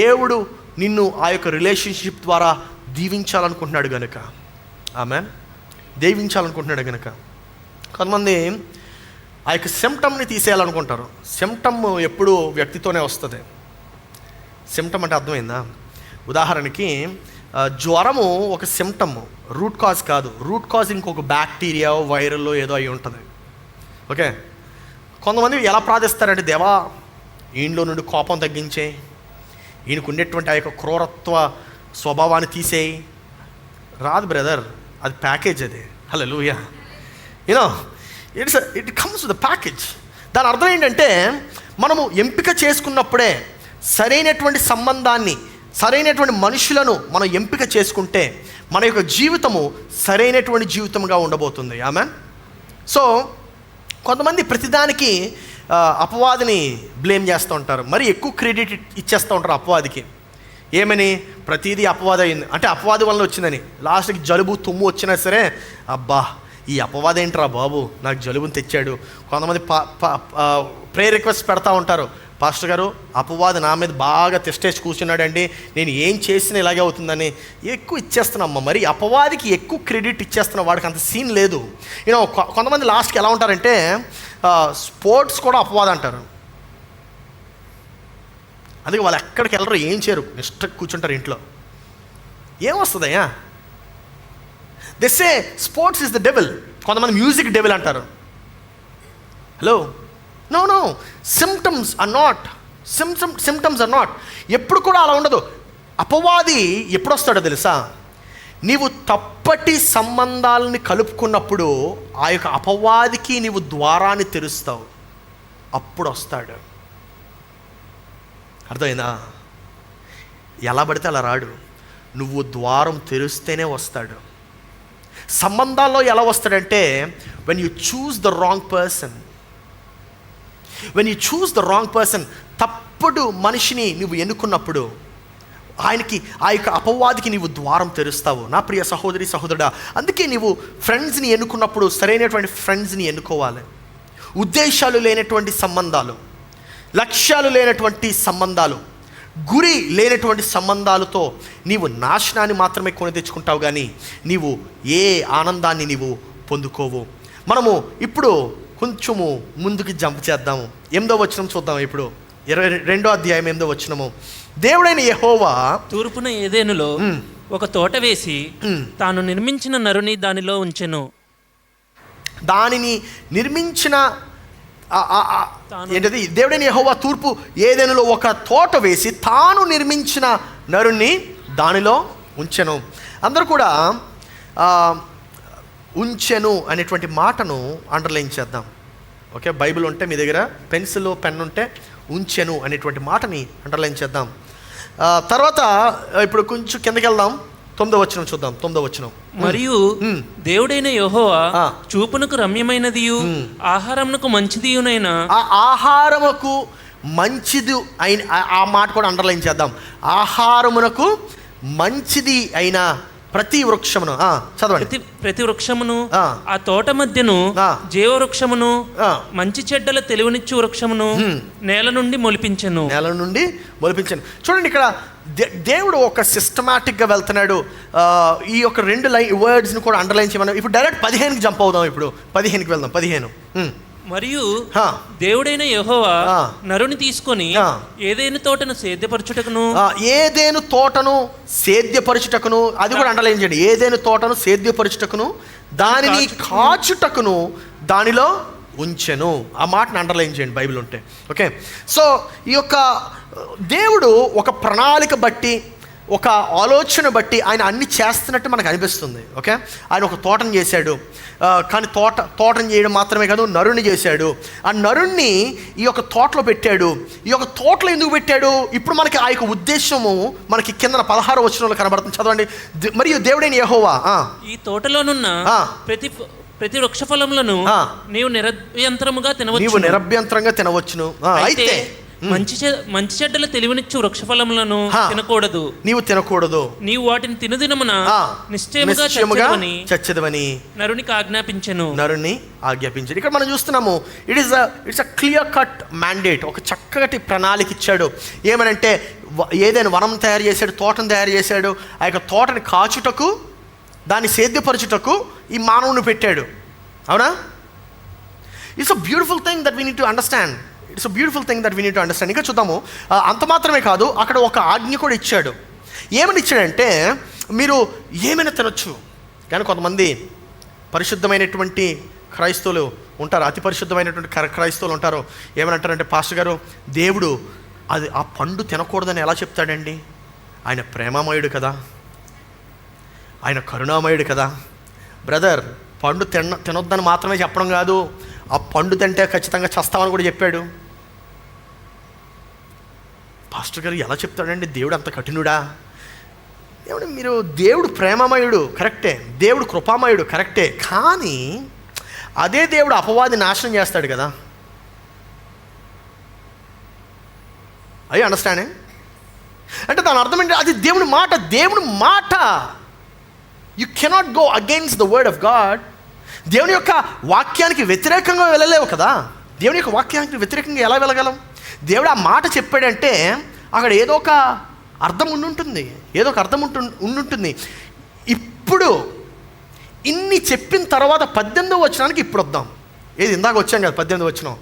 దేవుడు నిన్ను ఆ యొక్క రిలేషన్షిప్ ద్వారా దీవించాలనుకుంటున్నాడు గనుక. ఆమేన్. దీవించాలనుకుంటున్నాడు గనుక. కొంతమంది ఆ యొక్క సిమ్టమ్ని తీసేయాలనుకుంటారు. సిమ్టమ్ ఎప్పుడు వ్యక్తితోనే వస్తుంది. సిమ్టమ్ అంటే అర్థమైందా? ఉదాహరణకి జ్వరము ఒక సిమ్టమ్, రూట్ కాజ్ కాదు. రూట్ కాజ్ ఇంకొక బ్యాక్టీరియా, వైరల్ ఏదో అయి ఉంటుంది. ఓకే. కొంతమంది ఎలా ప్రార్థిస్తారంటే, దేవా ఈయనలో నుండి కోపం తగ్గించే, ఈయనకు ఉండేటువంటి ఆ యొక్క క్రూరత్వ స్వభావాన్ని తీసేయి. రాదు బ్రదర్, అది ప్యాకేజ్. అది hallelujah. It comes with the package. దాని అర్థం ఏంటంటే మనము ఎంపిక చేసుకున్నప్పుడే సరైనటువంటి సంబంధాన్ని, సరైనటువంటి మనుషులను మనం ఎంపిక చేసుకుంటే మన యొక్క జీవితము సరైనటువంటి జీవితంగా ఉండబోతుంది. ఆమేన్. సో కొంతమంది ప్రతిదానికి అపవాదిని బ్లేమ్ చేస్తూ ఉంటారు. మరి ఎక్కువ క్రెడిట్ ఇచ్చేస్తూ ఉంటారు అపవాదికి. ఏమని? ప్రతిదీ అపవాది అయింది అంటే అపవాది వల్ల వచ్చిందని. లాస్ట్కి జలుబు తుమ్ము వచ్చినా సరే, అబ్బా ఈ అపవాది ఏంట్రా బాబు నాకు జలుబుని తెచ్చాడు. కొంతమంది ప్రేయర్ రిక్వెస్ట్ పెడతా ఉంటారు, పాస్టర్ గారు అపవాది నా మీద బాగా టెస్టేసి కూర్చున్నాడండి, నేను ఏం చేసినా ఇలాగే అవుతుందని ఎక్కువ ఇచ్చేస్తున్నామ్మా. మరి అపవాదికి ఎక్కువ క్రెడిట్ ఇచ్చేస్తున్నా, వాడికి అంత సీన్ లేదు. కొంతమంది లాస్ట్కి ఎలా ఉంటారంటే స్పోర్ట్స్ కూడా అపవాది అంటారు. అందుకే వాళ్ళు ఎక్కడికి వెళ్ళరు, ఏం చేయరు, నిష్ట కూర్చుంటారు ఇంట్లో. ఏమొస్తుందయ్యా? They say sports is the devil. కొంతమంది మ్యూజిక్ డెవిల్ అంటారు. Hello, no symptoms are not. ఎప్పుడు కూడా అలా ఉండదు. అపవాది ఎప్పుడు వస్తాడో తెలుసా? నీవు తప్పటి సంబంధాలని కలుపుకున్నప్పుడు ఆ యొక్క అపవాదికి నీవు ద్వారాన్ని తెరుస్తావు, అప్పుడు వస్తాడు. అర్థమైందా? ఎలా పడితే అలా రాడు, నువ్వు ద్వారం తెరిస్తేనే వస్తాడు. సంబంధాల్లో ఎలా వస్తాడంటే when you choose the wrong person, తప్పుడు మనిషిని నువ్వు ఎన్నుకున్నప్పుడు ఆయనకి, ఆ యొక్క అపవాదికి నీవు ద్వారం తెరుస్తావు. నా ప్రియ సహోదరి సహోదరుడా, అందుకే నీవు ఫ్రెండ్స్ని ఎన్నుకున్నప్పుడు సరైనటువంటి ఫ్రెండ్స్ని ఎన్నుకోవాలి. ఉద్దేశాలు లేనటువంటి సంబంధాలు, లక్ష్యాలు లేనటువంటి సంబంధాలు, గురి లేనటువంటి సంబంధాలతో నీవు నాశనాన్ని మాత్రమే కొని తెచ్చుకుంటావు, కానీ నీవు ఏ ఆనందాన్ని నీవు పొందుకోవు. మనము ఇప్పుడు కొంచెము ముందుకు జంప్ చేద్దాము. 8వ వచనం చూద్దాం. ఇప్పుడు 22వ అధ్యాయం 8వ వచనము. దేవుడైన యెహోవా
తూర్పున ఏదెనులో ఒక తోట వేసి తాను నిర్మించిన నరుని దానిలో ఉంచెను.
దానిని నిర్మించిన ఏంటది? దేవుడైన యెహోవా తూర్పు ఏదెనులో ఒక తోట వేసి తాను నిర్మించిన నరుని దానిలో ఉంచెను. అందరూ కూడా ఉంచెను అనేటువంటి మాటను అండర్లైన్ చేద్దాం. ఓకే, బైబిల్ ఉంటే మీ దగ్గర పెన్సిల్ పెన్ ఉంటే ఉంచెను అనేటువంటి మాటని అండర్లైన్ చేద్దాం. తర్వాత ఇప్పుడు కొంచెం కిందకి వెళ్దాం, 9వ వచనం చూద్దాం. 9వ వచనం.
మరియు దేవుడైన యెహోవా చూపునకు రమ్యమైనదియు ఆహారమునకు మంచిదియునైన,
ఆ ఆహారముకు మంచిది అయిన, ఆ మాట కూడా అండర్లైన్ చేద్దాం. ఆహారమునకు మంచిది అయిన ప్రతి వృక్షమును చదవండి.
ప్రతి వృక్షమును ఆ తోట మధ్యను జీవ వృక్షమును మంచి చెడ్డల తెలివినిచ్చు వృక్షమును నేల నుండి మొలిపించెను.
చూడండి, ఇక్కడ దేవుడు ఒక సిస్టమాటిక్గా వెళ్తున్నాడు. ఈ యొక్క 2 వర్డ్స్ని కూడా అండర్లైన్ చేయమని. ఇప్పుడు డైరెక్ట్ 15కి జంప్ అవుదాం. ఇప్పుడు 15కి వెళ్దాం. 15.
మరియు దేవుడైన యెహోవా నరుని తీసుకొని ఏదైనా తోటను సేద్యపరచుటకును, అది కూడా అండర్లైన్ చేయండి. ఏదైనా తోటను సేద్యపరచుటకును దానిని కాచుటకును దానిలో ఉంచెను. ఆ మాటను అండర్లైన్ చేయండి బైబిల్ ఉంటే. ఓకే, సో ఈ యొక్క దేవుడు ఒక ప్రణాళిక బట్టి, ఒక ఆలోచన బట్టి ఆయన అన్ని చేస్తున్నట్టు మనకు అనిపిస్తుంది. ఓకే, ఆయన ఒక తోటను చేశాడు, కానీ తోటను చేయడం మాత్రమే కాదు, నరుణ్ణి చేశాడు. ఆ నరుణ్ణి ఈ యొక్క తోటలో పెట్టాడు. ఈ యొక్క తోటలో ఎందుకు పెట్టాడు? ఇప్పుడు మనకి ఆ యొక్క ఉద్దేశము మనకి కింద 16వ వచనంలో కనబడుతుంది. చదవండి. మరియు దేవుడైన యెహోవా ఈ తోటలోనున్న ప్రతి వృక్ష ఫలములను నీవు
నిరభ్యంతరంగా తినవచ్చును. అయితే
మంచి చెడ్డల తెలివినిచ్చు వృక్ష ఫలములను నీవు తినకూడదు. నీవు వాటిని తినుదినమున నిశ్చయముగా చచ్చెదవని నరునికి ఆజ్ఞాపించెను.
ఇక్కడ మనం చూస్తున్నాము, it's a clear cut mandate. ఒక చక్కటి ప్రణాళిక ఇచ్చాడు. ఏమనంటే ఏదైనా వనం తయారు చేశాడు, తోటను తయారు చేశాడు. ఆ యొక్క తోటని కాచుటకు, దాన్ని సేద్యపరచుటకు ఈ మానవుని పెట్టాడు. అవునా? It's a beautiful thing that we need to understand. ఇంకా చూద్దాము. అంత మాత్రమే కాదు, అక్కడ ఒక ఆజ్ఞ కూడా ఇచ్చాడు. ఏమని ఇచ్చాడంటే, మీరు ఏమైనా తినొచ్చు. కానీ కొంతమంది పరిశుద్ధమైనటువంటి క్రైస్తవులు ఉంటారు, అతి పరిశుద్ధమైనటువంటి క్రైస్తవులు ఉంటారు. ఏమనంటారంటే, పాస్టర్ గారు, దేవుడు అది ఆ పండు తినకూడదని ఎలా చెప్తాడండి? ఆయన ప్రేమమయుడు కదా, ఆయన కరుణామయుడు కదా. బ్రదర్, పండు తినొద్దని మాత్రమే చెప్పడం కాదు, ఆ పండు తింటే ఖచ్చితంగా చస్తామని కూడా చెప్పాడు. పాస్టర్ గారు ఎలా చెప్తాడండి దేవుడు అంత కఠినుడా? ఏమంటే, మీరు దేవుడు ప్రేమమయుడు కరెక్టే, దేవుడు కృపామయుడు కరెక్టే, కానీ అదే దేవుడు అపవాది నాశనం చేస్తాడు కదా. అయ్యి అండర్స్టాండింగ్ అంటే దాని అర్థం ఏంటి? అది దేవుని మాట. You cannot go against the word of God. దేవుని యొక్క వాక్యానికి వ్యతిరేకంగా వెళ్ళలేవు కదా. దేవుని యొక్క వాక్యానికి వ్యతిరేకంగా ఎలా వెళ్ళగలం? దేవుడు ఆ మాట చెప్పాడంటే అక్కడ ఏదో ఒక అర్థం ఉండుంటుంది. ఇప్పుడు ఇన్ని చెప్పిన తర్వాత 18వ వచనానికి ఇప్పుడు వద్దాం. ఇందాక వచ్చాం కదా 18వ వచనం.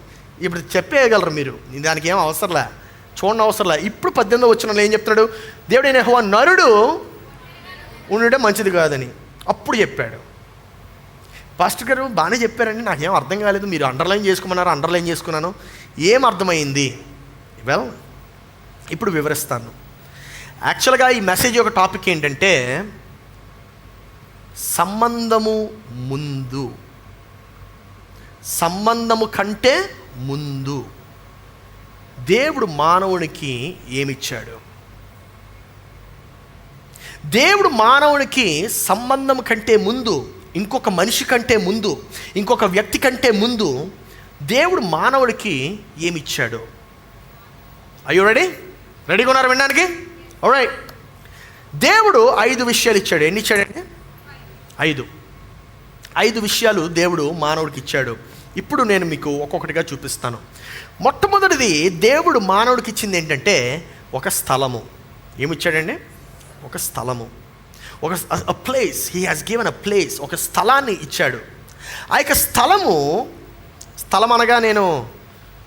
ఇప్పుడు చెప్పేయగలరు మీరు, దానికి ఏం అవసరంలే, చూడని అవసరంలే. ఇప్పుడు 18వ వచనంలో ఏం చెప్తాడు? దేవుడైన యెహోవా నరుడు ఉండడం మంచిది కాదని అప్పుడు చెప్పాడు. పాస్టర్ గారు బాగానే చెప్పారండి, నాకేం అర్థం కాలేదు, మీరు అండర్లైన్ చేసుకున్నాను. ఏం అర్థమైంది? వెల్, ఇప్పుడు వివరిస్తాను. యాక్చువల్గా ఈ మెసేజ్ యొక్క టాపిక్ ఏంటంటే, సంబంధము కంటే ముందు దేవుడు మానవునికి ఏమిచ్చాడు? దేవుడు మానవునికి సంబంధం కంటే ముందు, ఇంకొక మనిషి కంటే ముందు, ఇంకొక వ్యక్తి కంటే ముందు దేవుడు మానవుడికి ఏమిచ్చాడు? Are you ready? రెడీగా ఉన్నారు వినడానికి? ఆల్రైట్. దేవుడు 5 విషయాలు ఇచ్చాడు. ఎన్ని ఇచ్చాడంటే? 5 విషయాలు దేవుడు మానవుడికి ఇచ్చాడు. ఇప్పుడు నేను మీకు ఒక్కొక్కటిగా చూపిస్తాను. మొట్టమొదటిది దేవుడు మానవుడికి ఇచ్చింది ఏంటంటే ఒక స్థలము. ఏమిచ్చాడండి? ఒక స్థలము, ఒక place. He has given a place. ఒక స్థలాన్ని ఇచ్చాడు. ఆ యొక్క స్థలం అనగా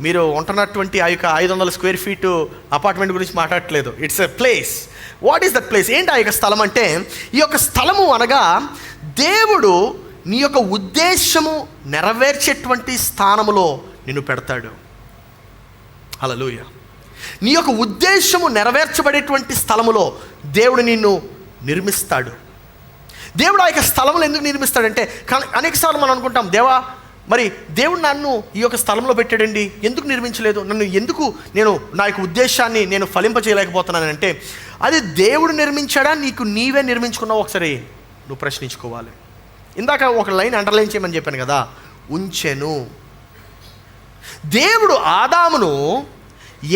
మీరు ఉంటున్నటువంటి ఆ యొక్క 500 స్క్వేర్ ఫీటు అపార్ట్మెంట్ గురించి మాట్లాడట్లేదు. It's a place. What is that place? ఏంటి ఆ యొక్క స్థలం అంటే, ఈ యొక్క స్థలము అనగా దేవుడు నీ యొక్క ఉద్దేశము నెరవేర్చేటువంటి స్థానములో నిన్ను పెడతాడు. హల్లెలూయా. నీ యొక్క ఉద్దేశము నెరవేర్చబడేటువంటి స్థలములో దేవుడు నిన్ను నిర్మిస్తాడు. దేవుడు ఆ యొక్క స్థలములు ఎందుకు నిర్మిస్తాడంటే, అనేకసార్లు మనం అనుకుంటాం, దేవా మరి దేవుడు నన్ను ఈ యొక్క స్థలంలో పెట్టాడండి, ఎందుకు నిర్మించలేదు, నన్ను ఎందుకు నా యొక్క ఉద్దేశాన్ని నేను ఫలింపజేయలేకపోతున్నాను అంటే, అది దేవుడు నిర్మించాడా నీకు నీవే నిర్మించుకున్నావు? ఒకసారి నువ్వు ప్రశ్నించుకోవాలి. ఇందాక ఒక లైన్ అండర్లైన్ చేయమని చెప్పాను కదా, ఉంచెను. దేవుడు ఆదామును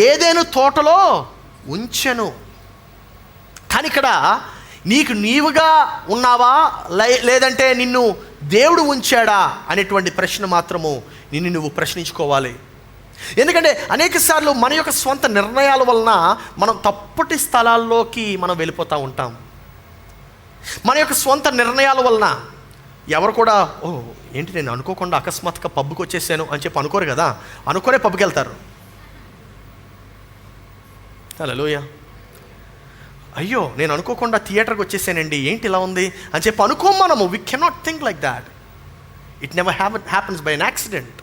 ఏదైనా తోటలో ఉంచెను. కానీ ఇక్కడ నీకు నీవుగా ఉన్నావా లేదంటే నిన్ను దేవుడు ఉంచాడా అనేటువంటి ప్రశ్న మాత్రము నిన్ను నువ్వు ప్రశ్నించుకోవాలి. ఎందుకంటే అనేక సార్లు మన యొక్క స్వంత నిర్ణయాల వలన మనం తప్పటి స్థలాల్లోకి మనం వెళ్ళిపోతూ ఉంటాం. మన యొక్క స్వంత నిర్ణయాల వలన ఎవరు కూడా ఏంటి నేను అనుకోకుండా అకస్మాత్తుగా పబ్కి వచ్చేసాను అని చెప్పి అనుకోరు కదా, అనుకోరే పబ్కి వెళ్తారు. హల్లెలూయా. అయ్యో నేను అనుకోకుండా థియేటర్కి వచ్చేసానండి, ఏంటి ఇలా ఉంది అని చెప్పి అనుకోం మనము. We cannot think like that. It never happens by an accident.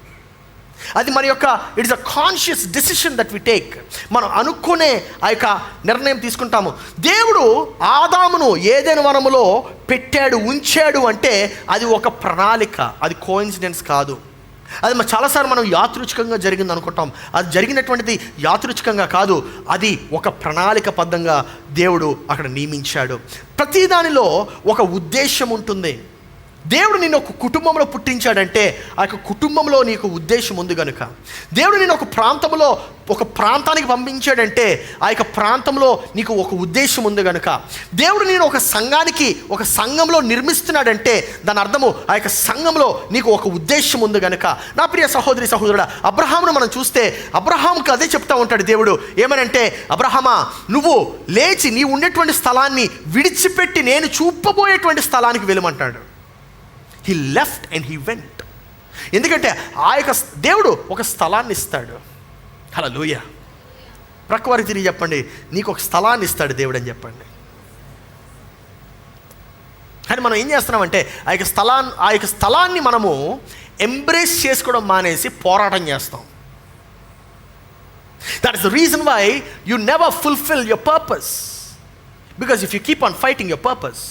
అది మన యొక్క it is a conscious decision that we take. మనం అనుకునే ఆ యొక్క నిర్ణయం తీసుకుంటాము. దేవుడు ఆదామును ఏదైనా వనములో పెట్టాడు, ఉంచాడు అంటే అది ఒక ప్రణాళిక, అది కోఇన్సిడెన్స్ కాదు. అది చాలాసార్లు మనం యాదృచ్ఛికంగా జరిగింది అనుకుంటాం. అది జరిగినటువంటిది యాదృచ్ఛికంగా కాదు, అది ఒక ప్రణాళికబద్ధంగా దేవుడు అక్కడ నియమించాడు. ప్రతి దానిలో ఒక ఉద్దేశం ఉంటుంది. దేవుడు నిన్ను ఒక కుటుంబంలో పుట్టించాడంటే ఆ యొక్క కుటుంబంలో నీకు ఉద్దేశం ఉంది కనుక. దేవుడు నిన్ను ఒక ప్రాంతానికి పంపించాడంటే ఆ యొక్క ప్రాంతంలో నీకు ఒక ఉద్దేశం ఉంది కనుక. దేవుడు నేను ఒక సంఘంలో నిర్మిస్తున్నాడంటే దాని అర్థము ఆ యొక్క సంఘంలో నీకు ఒక ఉద్దేశం ఉంది కనుక. నా ప్రియ సహోదరి సహోదరుడా, అబ్రహామును మనం చూస్తే అబ్రహాముకు అదే చెప్తా ఉంటాడు దేవుడు. ఏమనంటే, అబ్రహామా నువ్వు లేచి నీ ఉన్నటువంటి స్థలాన్ని విడిచిపెట్టి నేను చూపబోయేటువంటి స్థలానికి వెళ్ళమంటాడు. He left and he went. ఎందుకంటే ఆ యొక్క దేవుడు ఒక స్థలాన్ని ఇస్తాడు. హల్లెలూయా. ప్రక్కవారికి తిరిగి చెప్పండి, నీకు ఒక స్థలాన్ని ఇస్తాడు దేవుడు అని చెప్పండి. కానీ మనం ఏం చేస్తున్నామంటే ఆ యొక్క స్థలాన్ని మనము ఎంబ్రేస్ చేసుకోవడం మానేసి పోరాటం చేస్తాం. That is the reason why you never fulfill your purpose. Because if you keep on fighting your purpose,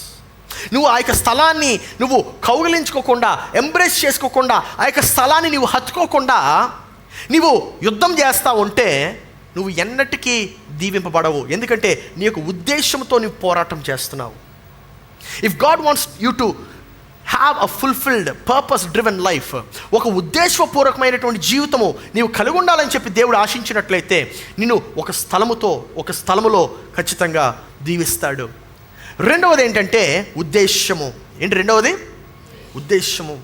నువ్వు ఆ యొక్క స్థలాన్ని నువ్వు కౌగిలించుకోకుండా, ఎంబ్రేస్ చేసుకోకుండా, ఆ యొక్క స్థలాన్ని నువ్వు హత్తుకోకుండా నువ్వు యుద్ధం చేస్తూ ఉంటే నువ్వు ఎన్నటికీ దీవింపబడవు. ఎందుకంటే నీ యొక్క ఉద్దేశంతో నువ్వు పోరాటం చేస్తున్నావు. If God wants you to have a fulfilled purpose driven life, ఒక ఉద్దేశపూర్వకమైనటువంటి జీవితము నీవు కలిగి ఉండాలని చెప్పి దేవుడు ఆశించినట్లయితే నిన్ను ఒక స్థలములో ఖచ్చితంగా దీవిస్తాడు. రెండవది ఏంటంటే ఉద్దేశము. ఏంటి రెండవది? ఉద్దేశము.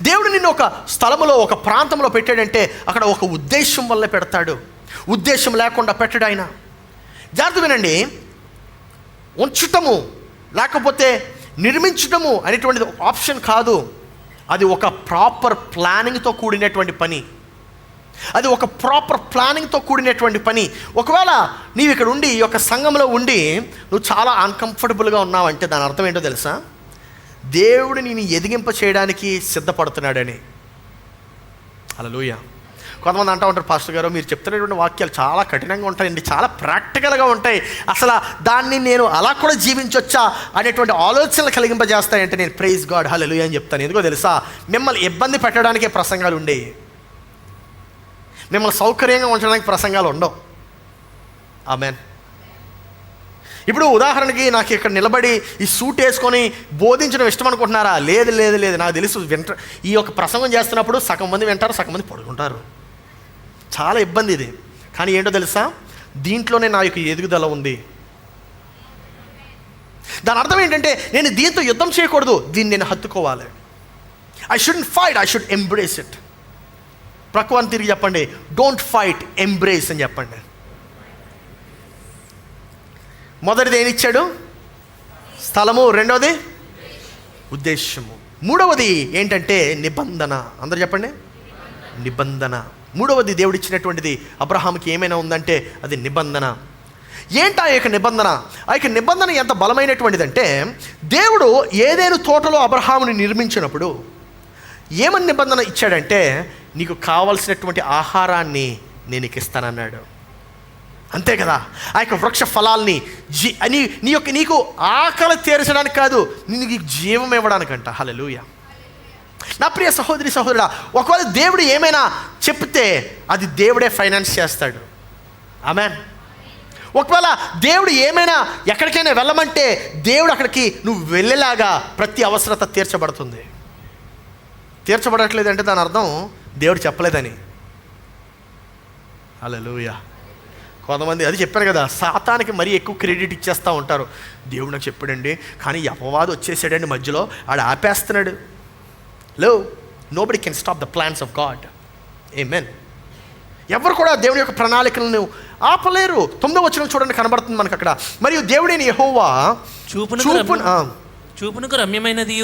దేవుడు నిన్ను ఒక స్థలములో ఒక ప్రాంతంలో పెట్టాడంటే అక్కడ ఒక ఉద్దేశం వల్ల పెడతాడు. ఉద్దేశం లేకుండా పెట్టడు ఆయన. జాగ్రత్త వినండి, ఉంచటము లేకపోతే నిర్మించటము అనేటువంటిది ఆప్షన్ కాదు. అది ఒక ప్రాపర్ ప్లానింగ్తో కూడినటువంటి పని. అది ఒక ప్రాపర్ ప్లానింగ్తో కూడినటువంటి పని. ఒకవేళ నీవు ఇక్కడ ఉండి ఈ యొక్క సంఘంలో ఉండి నువ్వు చాలా అన్కంఫర్టబుల్గా ఉన్నావంటే దాని అర్థం ఏంటో తెలుసా? దేవుడు నేను ఎదిగింప చేయడానికి సిద్ధపడుతున్నాడని. హల్లెలూయా. కొంతమంది అంటూ ఉంటారు, పాస్టర్ గారు మీరు చెప్తున్నటువంటి వాక్యాలు చాలా కఠినంగా ఉంటాయండి, చాలా ప్రాక్టికల్గా ఉంటాయి, అసలు దాన్ని నేను అలా కూడా జీవించవచ్చా అనేటువంటి ఆలోచనలు కలిగింపజేస్తాయంటే నేను ప్రైజ్ గాడ్ హల్లెలూయా అని చెప్తాను. ఎందుకో తెలుసా? మిమ్మల్ని ఇబ్బంది పెట్టడానికే ప్రసంగాలు ఉండేవి, మిమ్మల్ని సౌకర్యంగా ఉంచడానికి ప్రసంగాలు ఉండవు. ఆమేన్. ఇప్పుడు ఉదాహరణకి నాకు ఇక్కడ నిలబడి ఈ సూట్ వేసుకొని బోధించడం ఇష్టం అనుకుంటున్నారా? లేదు లేదు లేదు, నాకు తెలుసు ఈ యొక్క ప్రసంగం చేస్తున్నప్పుడు సగం మంది వింటారు, సగం మంది పడుకుంటారు. చాలా ఇబ్బంది ఇది. కానీ ఏంటో తెలుసా? దీంట్లోనే నా యొక్క ఎదుగుదల ఉంది. దాని అర్థం ఏంటంటే నేను దీంతో యుద్ధం చేయకూడదు, దీన్ని నేను హత్తుకోవాలి. I shouldn't fight, I should embrace it. ప్రక్కవాన్ని తిరిగి చెప్పండి, డోంట్ ఫైట్, ఎంబ్రేస్ అని చెప్పండి. మొదటిది ఏమి ఇచ్చాడు? స్థలము. రెండవది ఉద్దేశము. మూడవది ఏంటంటే నిబంధన. అందరూ చెప్పండి, నిబంధన. మూడవది దేవుడు ఇచ్చినటువంటిది అబ్రహాముకి ఏమైనా ఉందంటే అది నిబంధన. ఏంటి ఆ యొక్క నిబంధన? ఆ యొక్క నిబంధన ఎంత బలమైనటువంటిదంటే దేవుడు ఏదైనా తోటలో అబ్రహాముని నిర్మించినప్పుడు ఏమని నిబంధన ఇచ్చాడంటే, నీకు కావలసినటువంటి ఆహారాన్ని నేను నీకు ఇస్తానన్నాడు. అంతే కదా? ఆ యొక్క వృక్ష ఫలాల్ని నీకు ఆకలి తీర్చడానికి కాదు, నీకు జీవం ఇవ్వడానికంట. హల్లెలూయా. నా ప్రియ సహోదరి సహోదరుడా, ఒకవేళ దేవుడు ఏమైనా చెప్తే అది దేవుడే ఫైనాన్స్ చేస్తాడు. ఆమేన్. ఒకవేళ దేవుడు ఏమైనా ఎక్కడికైనా వెళ్ళమంటే దేవుడు అక్కడికి నువ్వు వెళ్ళేలాగా ప్రతి అవసరత తీర్చబడుతుంది. తీర్చబడట్లేదంటే దాని అర్థం దేవుడు చెప్పలేదని. హల్లెలూయా. కొంతమంది అది చెప్పారు కదా, సాతానికి మరీ ఎక్కువ క్రెడిట్ ఇచ్చేస్తూ ఉంటారు. దేవుడు నాకు చెప్పాడండి, కానీ అపవాది వచ్చేసాడండి మధ్యలో, ఆడు ఆపేస్తున్నాడు. Nobody can stop the plans of God. Amen. ఎవరు కూడా దేవుని యొక్క ప్రణాళికలను ఆపలేరు. 9వ వచనం చూడండి, కనబడుతుంది మనకు అక్కడ. మరియు దేవుడైన యెహోవా
చూపునకు రమ్యమైనది,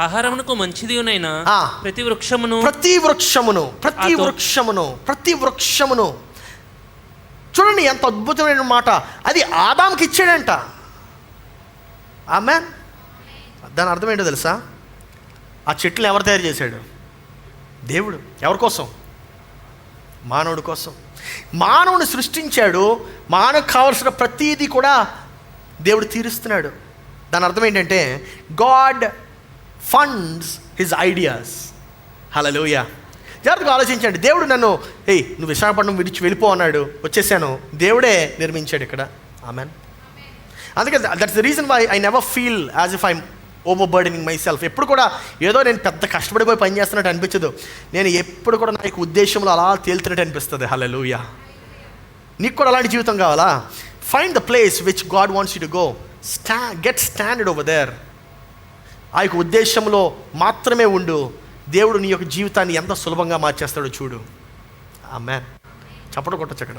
ఆహారమునకు మంచిదియునైన ప్రతి వృక్షమును
చూడండి ఎంత అద్భుతమైన మాట. అది ఆదాముకి ఇచ్చాడంట. ఆమేన్. దాని అర్థం ఏంటో తెలుసా? ఆ చెట్లు ఎవరు తయారు చేశాడు? దేవుడు. ఎవరి కోసం? మానవుడి కోసం. మానవుని సృష్టించాడు. మానవుకు కావలసిన ప్రతీది కూడా దేవుడు తీరుస్తున్నాడు. దాని అర్థం ఏంటంటే గాడ్ ఫండ్స్ హిజ్ ఐడియాస్. హల్లెలూయా. జాగ్రత్తగా ఆలోచించండి. దేవుడు నన్ను నువ్వు విశాఖపట్నం విడిచి వెళ్ళిపో అన్నాడు, వచ్చేసాను. దేవుడే నిర్మించాడు ఇక్కడ. ఆమెన్. అందుకే that's the reason why I never feel as if I'm overburdening myself. ఎప్పుడు కూడా ఏదో నేను పెద్ద కష్టపడిపోయి పని చేస్తున్నట్టు అనిపించదు. నేను ఎప్పుడు కూడా నాకు ఉద్దేశంలో అలా తేలుతున్నట్టు అనిపిస్తుంది. హల్లెలూయా. నీకు కూడా అలాంటి జీవితం కావాలా? Find the place which God wants you to go. Get standard over there. ఆ యొక్క ఉద్దేశంలో మాత్రమే ఉండు. దేవుడు నీ యొక్క జీవితాన్ని ఎంత సులభంగా మార్చేస్తాడో చూడు. ఆమేన్. చప్పట కొట్టచ్చు అక్కడ.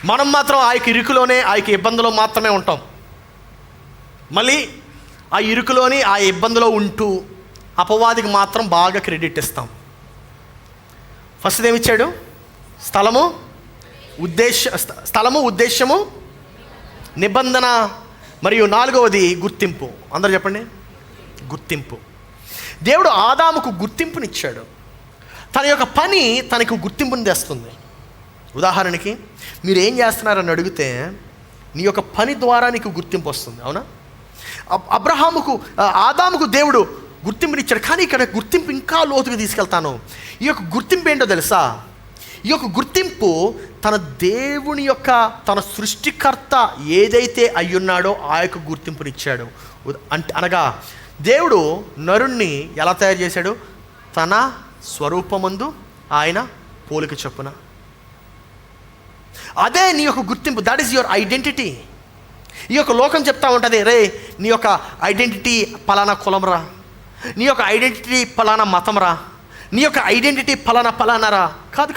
మనం మాత్రం ఆ యొక్క ఇరుకులోనే, ఆ యొక్క ఇబ్బందిలో మాత్రమే ఉంటాం. మళ్ళీ ఆ ఇరుకులోని, ఆ ఇబ్బందిలో ఉంటూ అపవాదికి మాత్రం బాగా క్రెడిట్ ఇస్తాం. ఫస్ట్ ఏమిచ్చాడు? స్థలము, ఉద్దేశము, నిబంధన, మరియు 4వది గుర్తింపు. అందరూ చెప్పండి, గుర్తింపు. దేవుడు ఆదాముకు గుర్తింపునిచ్చాడు. తన యొక్క పని తనకు గుర్తింపుని తెస్తుంది. ఉదాహరణకి మీరు ఏం చేస్తున్నారని అడిగితే నీ యొక్క పని ద్వారా నీకు గుర్తింపు వస్తుంది. అవునా? ఆదాముకు దేవుడు గుర్తింపునిచ్చాడు. కానీ ఇక్కడ గుర్తింపు ఇంకా లోతుగా తీసుకెళ్తాను. ఈ యొక్క గుర్తింపు ఏంటో తెలుసా? ఈ యొక్క గుర్తింపు తన దేవుని యొక్క, తన సృష్టికర్త ఏదైతే అయ్యున్నాడో ఆ యొక్క గుర్తింపునిచ్చాడు. అనగా దేవుడు నరుణ్ణి ఎలా తయారు చేశాడు? తన స్వరూపమందు ఆయన పోలిక చొప్పున. అదే నీ యొక్క గుర్తింపు. That is your identity. ఈ యొక్క లోకం చెప్తా ఉంటుంది, రే నీ యొక్క ఐడెంటిటీ పలానా కులంరా, నీ యొక్క ఐడెంటిటీ పలానా మతంరా, నీ యొక్క ఐడెంటిటీ పలానారా.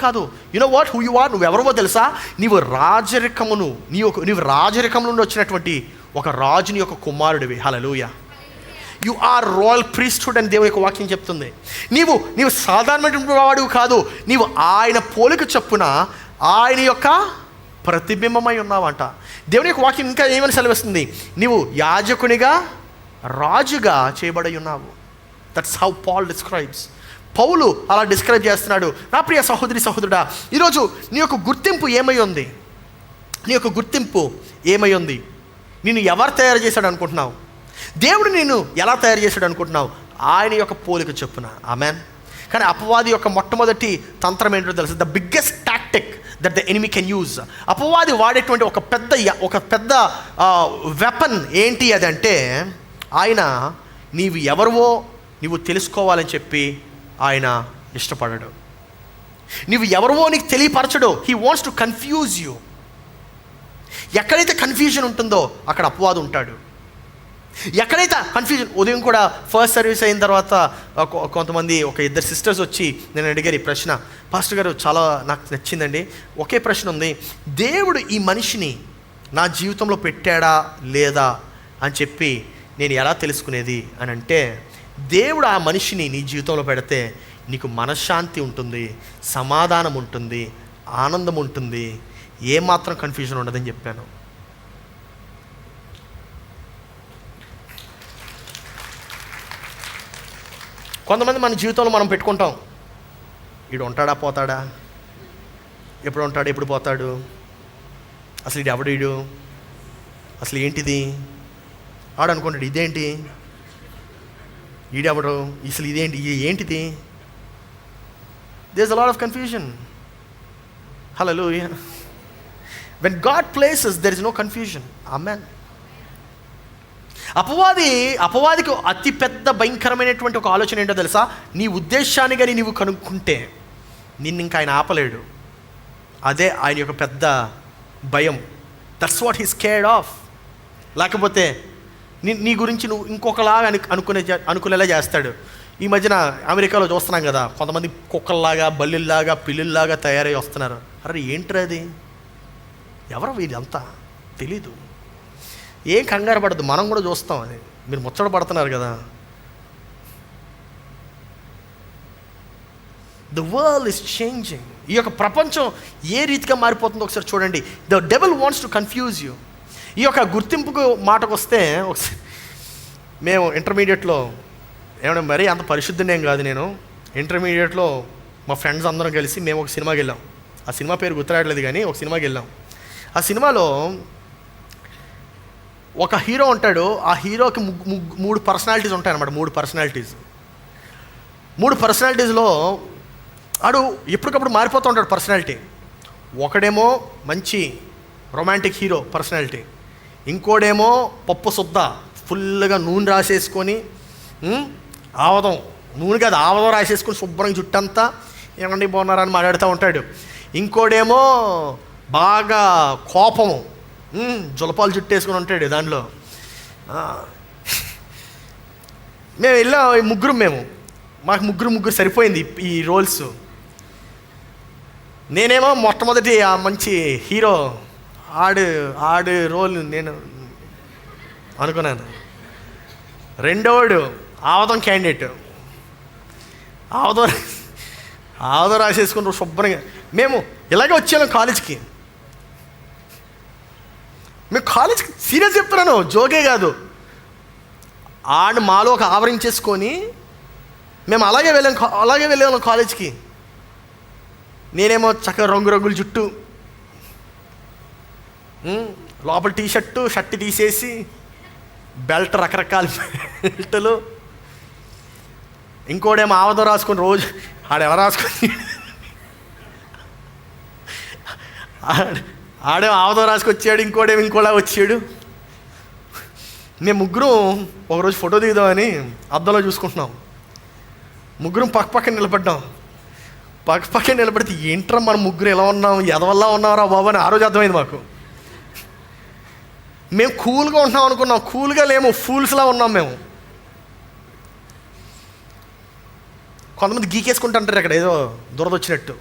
కాదు. You know what, who you are. నువ్వెవరో తెలుసా? నీవు రాజరికమును, నీవు రాజరికం నుండి వచ్చినటువంటి ఒక రాజుని యొక్క కుమారుడివి. హల్లెలూయా. యు ఆర్ రాయల్ ప్రీస్ట్హుడ్ అని దేవుని యొక్క వాక్యం చెప్తుంది. నీవు సాధారణమైన వాడు కాదు. నీవు ఆయన పోలిక చొప్పున ఆయన యొక్క ప్రతిబింబమై ఉన్నావంట. దేవుని యొక్క వాక్యం ఇంకా ఏమని సెలవిస్తుంది? నీవు యాజకునిగా, రాజుగా చేయబడి ఉన్నావు. That's how Paul describes. పౌలు అలా డిస్క్రైబ్ చేస్తున్నాడు. నా ప్రియ సహోదరి సహోదరుడా, ఈరోజు నీ యొక్క గుర్తింపు ఏమై ఉంది? నీ యొక్క గుర్తింపు ఏమై ఉంది? నిన్ను ఎవరు తయారు చేశాడు అనుకుంటున్నావు? దేవుడు నిన్ను ఎలా తయారు చేశాడు అనుకుంటున్నావు? ఆయన యొక్క పోలిక చొప్పున. ఆమెన్. కానీ అపవాది యొక్క మొట్టమొదటి తంత్రం ఏంటో తెలుసు? The biggest tactic that the enemy can use. అపవాది వాడేటువంటి ఒక పెద్ద వెపన్ ఏంటి అదంటే, ఆయన నీవు ఎవరివో నీవు తెలుసుకోవాలని చెప్పి ఆయన ఇష్టపడడు. నీవు ఎవరివో నీకు తెలియపరచడు. He wants to confuse you. ఎక్కడైతే కన్ఫ్యూజన్ ఉంటుందో అక్కడ అపవాది ఉంటాడు. ఎక్కడైతే కన్ఫ్యూజన్. ఉదయం కూడా ఫస్ట్ సర్వీస్ అయిన తర్వాత కొంతమంది, ఒక ఇద్దరు సిస్టర్స్ వచ్చి నేను అడిగారు ఈ ప్రశ్న, పాస్టర్ గారు చాలా నాకు నచ్చిందండి, ఒకే ప్రశ్న ఉంది, దేవుడు ఈ మనిషిని నా జీవితంలో పెట్టాడా లేదా అని చెప్పి నేను ఎలా తెలుసుకునేది అని అంటే, దేవుడు ఆ మనిషిని నీ జీవితంలో పెడితే నీకు మనశ్శాంతి ఉంటుంది, సమాధానం ఉంటుంది, ఆనందం ఉంటుంది, ఏమాత్రం కన్ఫ్యూజన్ ఉండదని చెప్పాను. కొంతమంది మన జీవితంలో మనం పెట్టుకుంటాం, వీడు ఉంటాడా పోతాడా, ఎప్పుడు ఉంటాడు ఎప్పుడు పోతాడు, అసలు ఇది ఎవడు, అసలు ఏంటిది ఆడనుకుంటాడు, ఇదేంటి ఈడెవడు, అసలు ఏంటిది? There is a lot of confusion. Hallelujah. When God places there is no confusion. Amen. అపవాదికి అతి పెద్ద భయంకరమైనటువంటి ఒక ఆలోచన ఏంటో తెలుసా? నీ ఉద్దేశాన్ని కానీ నీవు కనుక్కుంటే నిన్ను ఇంకా ఆయన ఆపలేడు. అదే ఆయన యొక్క పెద్ద భయం. That's what he scared of. లేకపోతే నీ గురించి నువ్వు ఇంకొకలాగా అనుకునేలా చేస్తాడు. ఈ మధ్యన అమెరికాలో చూస్తున్నాం కదా, కొంతమంది కుక్కల్లాగా, బల్లిల్లాగా, పిల్లుల్లాగా తయారై వస్తున్నారు. అరే ఏంట్రా అది? ఎవరు వీళ్ళంతా తెలీదు. ఏం కంగారు పడద్దు, మనం కూడా చూస్తాం. అది మీరు ముచ్చట పడుతున్నారు కదా. The world is changing. ఈ యొక్క ప్రపంచం ఏ రీతిగా మారిపోతుందో ఒకసారి చూడండి. The devil wants to confuse you. ఈ యొక్క గుర్తింపుకు మాటకు వస్తే, ఒకసారి మేము ఇంటర్మీడియట్లో ఏమన్నా మరీ అంత పరిశుద్ధనేం కాదు నేను. ఇంటర్మీడియట్లో మా ఫ్రెండ్స్ అందరం కలిసి మేము ఒక సినిమాకి వెళ్ళాం. ఆ సినిమా పేరు గుర్తురాయట్లేదు కానీ ఒక సినిమాకి వెళ్ళాం. ఆ సినిమాలో ఒక హీరో ఉంటాడు. ఆ హీరోకి 3 పర్సనాలిటీస్ ఉంటాయన్నమాట. 3 పర్సనాలిటీస్లో ఆడు ఎప్పటికప్పుడు మారిపోతూ ఉంటాడు పర్సనాలిటీ. ఒకడేమో మంచి రొమాంటిక్ హీరో పర్సనాలిటీ, ఇంకోడేమో పప్పు సుద్ద ఫుల్గా నూనె రాసేసుకొని, ఆవదం రాసేసుకొని శుభ్రంగా జుట్టంతా ఏమండి బాగున్నారని మాట్లాడుతూ ఉంటాడు. ఇంకోడేమో బాగా కోపము, జులపాలు జుట్టేసుకొని ఉంటాడు దానిలో. మేము వెళ్ళాం, మాకు ముగ్గురు సరిపోయింది ఈ రోల్స్. నేనేమో మొట్టమొదటి ఆ మంచి హీరో ఆడు రోల్ నేను అనుకున్నాను. రెండోడు ఆవదం క్యాండిడేట్, ఆవదం రాసేసుకుని శుభ్రంగా. మేము ఇలాగే వచ్చాము కాలేజ్కి. మేము కాలేజ్కి సీరియస్ చెప్తున్నాను, జోకే కాదు. ఆడు మాలో ఒక ఆవరించేసుకొని మేము అలాగే వెళ్ళాము కాలేజ్కి. నేనేమో చక్కగా రంగుల జుట్టు, లోపల టీషర్టు షర్ట్ తీసేసి బెల్ట్, రకరకాల బెల్టులు. ఇంకోడేమో ఆవదం రాసుకొని రోజు ఆడెలా రాసుకొని ఆడేమో ఆవదం రాసుకొచ్చాడు, ఇంకోడేమో ఇంకోలా వచ్చాడు. మేము ముగ్గురం ఒకరోజు ఫోటో దిగుదామని అద్దంలో చూసుకుంటున్నాం. ముగ్గురం పక్కన నిలబడ్డాం. పక్కన నిలబడితే ఏంట్రా మనం ముగ్గురు ఎలా ఉన్నాం, ఎదవల్లా ఉన్నారా బాబు అని ఆ రోజు అర్థమైంది మాకు. మేము కూల్గా ఉంటున్నాం అనుకున్నాం, కూల్గా లేము, ఫూల్స్లా ఉన్నాం మేము. కొంతమంది గీకేసుకుంటుంటారు అక్కడ ఏదో దురద వచ్చినట్టు.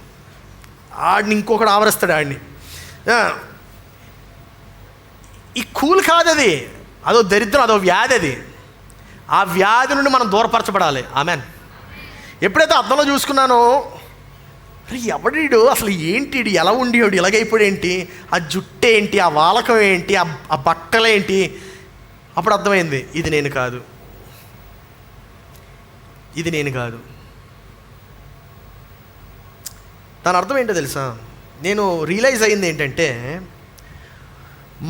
ఆడిని ఇంకొకడు ఆవరిస్తాడు ఆడిని. ఈ కూల్ కాదు అది, అదో దరిద్రం, అదో వ్యాధి. అది ఆ వ్యాధి నుండి మనం దూరపరచబడాలి. ఆమెన్. ఎప్పుడైతే అద్దంలో చూసుకున్నానో, అరే ఎవడీడు అసలు ఏంటి, ఎలా ఉండేవాడు, ఇలాగైపోయాడేంటి, ఆ జుట్టు ఏంటి, ఆ వాలకం ఏంటి, ఆ బట్టలేంటి, అప్పుడు అర్థమైంది ఇది నేను కాదు. దాని అర్థం ఏంటో తెలుసా? నేను రియలైజ్ అయింది ఏంటంటే,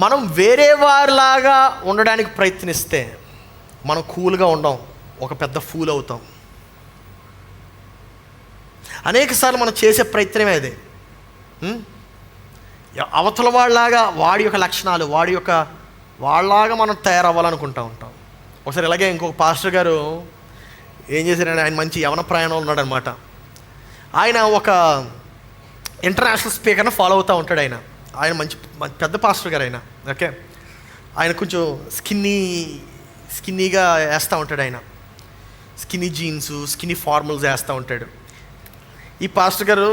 మనం వేరే వారిలాగా ఉండడానికి ప్రయత్నిస్తే మనం కూల్గా ఉండం, ఒక పెద్ద ఫూల్ అవుతాం. అనేకసార్లు మనం చేసే ప్రయత్నమే అది. అవతల వాళ్ళలాగా, వాడి యొక్క లక్షణాలు, వాళ్ళలాగా మనం తయారవ్వాలనుకుంటూ ఉంటాం. ఒకసారి ఇలాగే ఇంకొక పాస్టర్ గారు ఏం చేశారంటే, ఆయన మంచి యవన ప్రయాణంలో ఉన్నాడనమాట. ఆయన ఒక ఇంటర్నేషనల్ స్పీకర్ని ఫాలో అవుతూ ఉంటాడు. ఆయన మంచి పెద్ద పాస్టర్ గారు ఆయన. ఓకే, ఆయన కొంచెం స్కిన్నీగా వేస్తూ ఉంటాడు. ఆయన స్కిన్నీ జీన్స్, స్కిన్నీ ఫార్మల్స్ వేస్తూ ఉంటాడు. ఈ పాస్టర్ గారు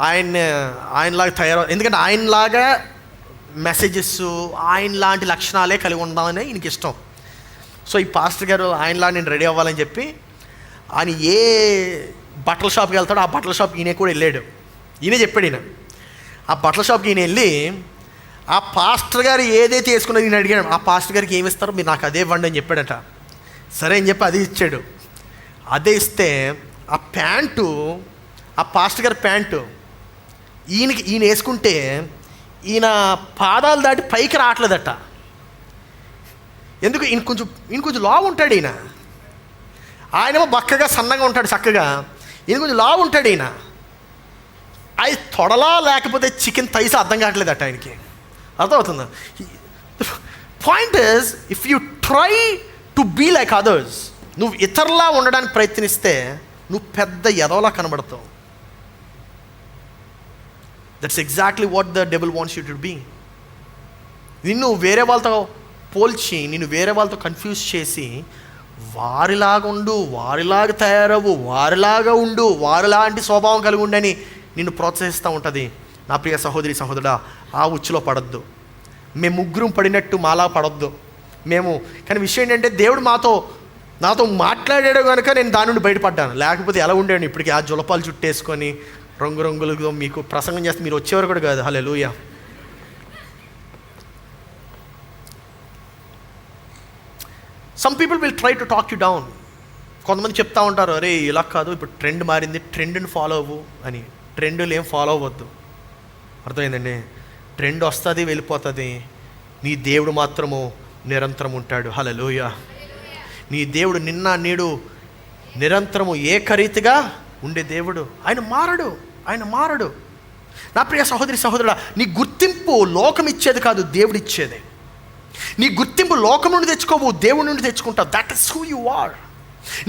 ఆయనలాగా ఎందుకంటే ఆయనలాగా మెసేజెస్, ఆయనలాంటి లక్షణాలే కలిగి ఉందామని ఈయనకి ఇష్టం. సో ఈ పాస్టర్ గారు ఆయనలా నేను రెడీ అవ్వాలని చెప్పి ఆయన ఏ బట్టల షాప్కి వెళ్తాడో ఆ బట్టల షాప్కి ఈయన కూడా వెళ్ళాడు. ఈయనే చెప్పాడు. ఆ బట్టల షాప్కి ఈయన వెళ్ళి ఆ పాస్టర్ గారు ఏదైతే వేసుకున్నది నేను అడిగాడు. ఆ పాస్టర్ గారికి ఏమి ఇస్తారో మీరు నాకు అదే ఇవ్వండి అని చెప్పాడట. సరే అని చెప్పి అది ఇచ్చాడు. అదే ఇస్తే ఆ ప్యాంటు, ఆ పాస్టర్ గారి ప్యాంటు ఈయన వేసుకుంటే ఈయన పాదాలు దాటి పైకి రావట్లేదట. ఎందుకు? ఈయన కొంచెం లావు ఉంటాడు. ఆయనేమో బక్కగా సన్నగా ఉంటాడు చక్కగా, ఈయన కొంచెం లావు ఉంటాడు. ఈయన అది తొడలా లేకపోతే చికెన్ తైసా అర్థం కావట్లేదట ఆయనకి. అర్థమవుతుందా? Point is, if you try to be like others, నువ్వు ఇతరులా ఉండడానికి ప్రయత్నిస్తే నువ్వు పెద్ద ఎదవలా కనబడతావు. That's exactly what the devil wants you to be. నిన్ను వేరే వాళ్ళతో పోల్చి, నిన్ను వేరే వాళ్ళతో కన్ఫ్యూజ్ చేసి, వారిలాగా ఉండు, వారిలాగా తయారవు, వారిలాగా ఉండు, వారిలాంటి స్వభావం కలిగి ఉండని నిన్ను ప్రోత్సహిస్తూ ఉంటుంది. నా ప్రియ సహోదరి సహోదరుడా, ఆ ఉచ్చులో పడద్దు. మేము ముగ్గురం పడినట్టు మాలా పడొద్దు మేము. కానీ విషయం ఏంటంటే, దేవుడు నాతో మాట్లాడాడు కనుక నేను దాని నుండి బయటపడ్డాను. లేకపోతే ఎలా ఉండేవాడిని ఇప్పటికీ, ఆ జులపాలు చుట్టేసుకొని రంగురంగులతో మీకు ప్రసంగం చేస్తే మీరు వచ్చేవారు కూడా కాదు. Hallelujah. Some people will try to talk you down. కొంతమంది చెప్తా ఉంటారు, అరే ఇలా కాదు, ఇప్పుడు ట్రెండ్ మారింది, ట్రెండ్ని ఫాలో అవ్వు అని. ట్రెండ్లు ఏం ఫాలో అవ్వద్దు. అర్థమైందండి? ట్రెండ్ వస్తుంది, వెళ్ళిపోతుంది. నీ దేవుడు మాత్రము నిరంతరం ఉంటాడు. హల్లెలూయా. నీ దేవుడు నిన్న నేడు నిరంతరము ఏకరీతిగా ఉండే దేవుడు. ఆయన మారడు. నా ప్రియ సహోదరి సహోదరుడా, నీ గుర్తింపు లోకం ఇచ్చేది కాదు, దేవుడు ఇచ్చేది. నీ గుర్తింపు లోకం నుండి తెచ్చుకోవు, దేవుడి నుండి తెచ్చుకుంటావు. That is who you are.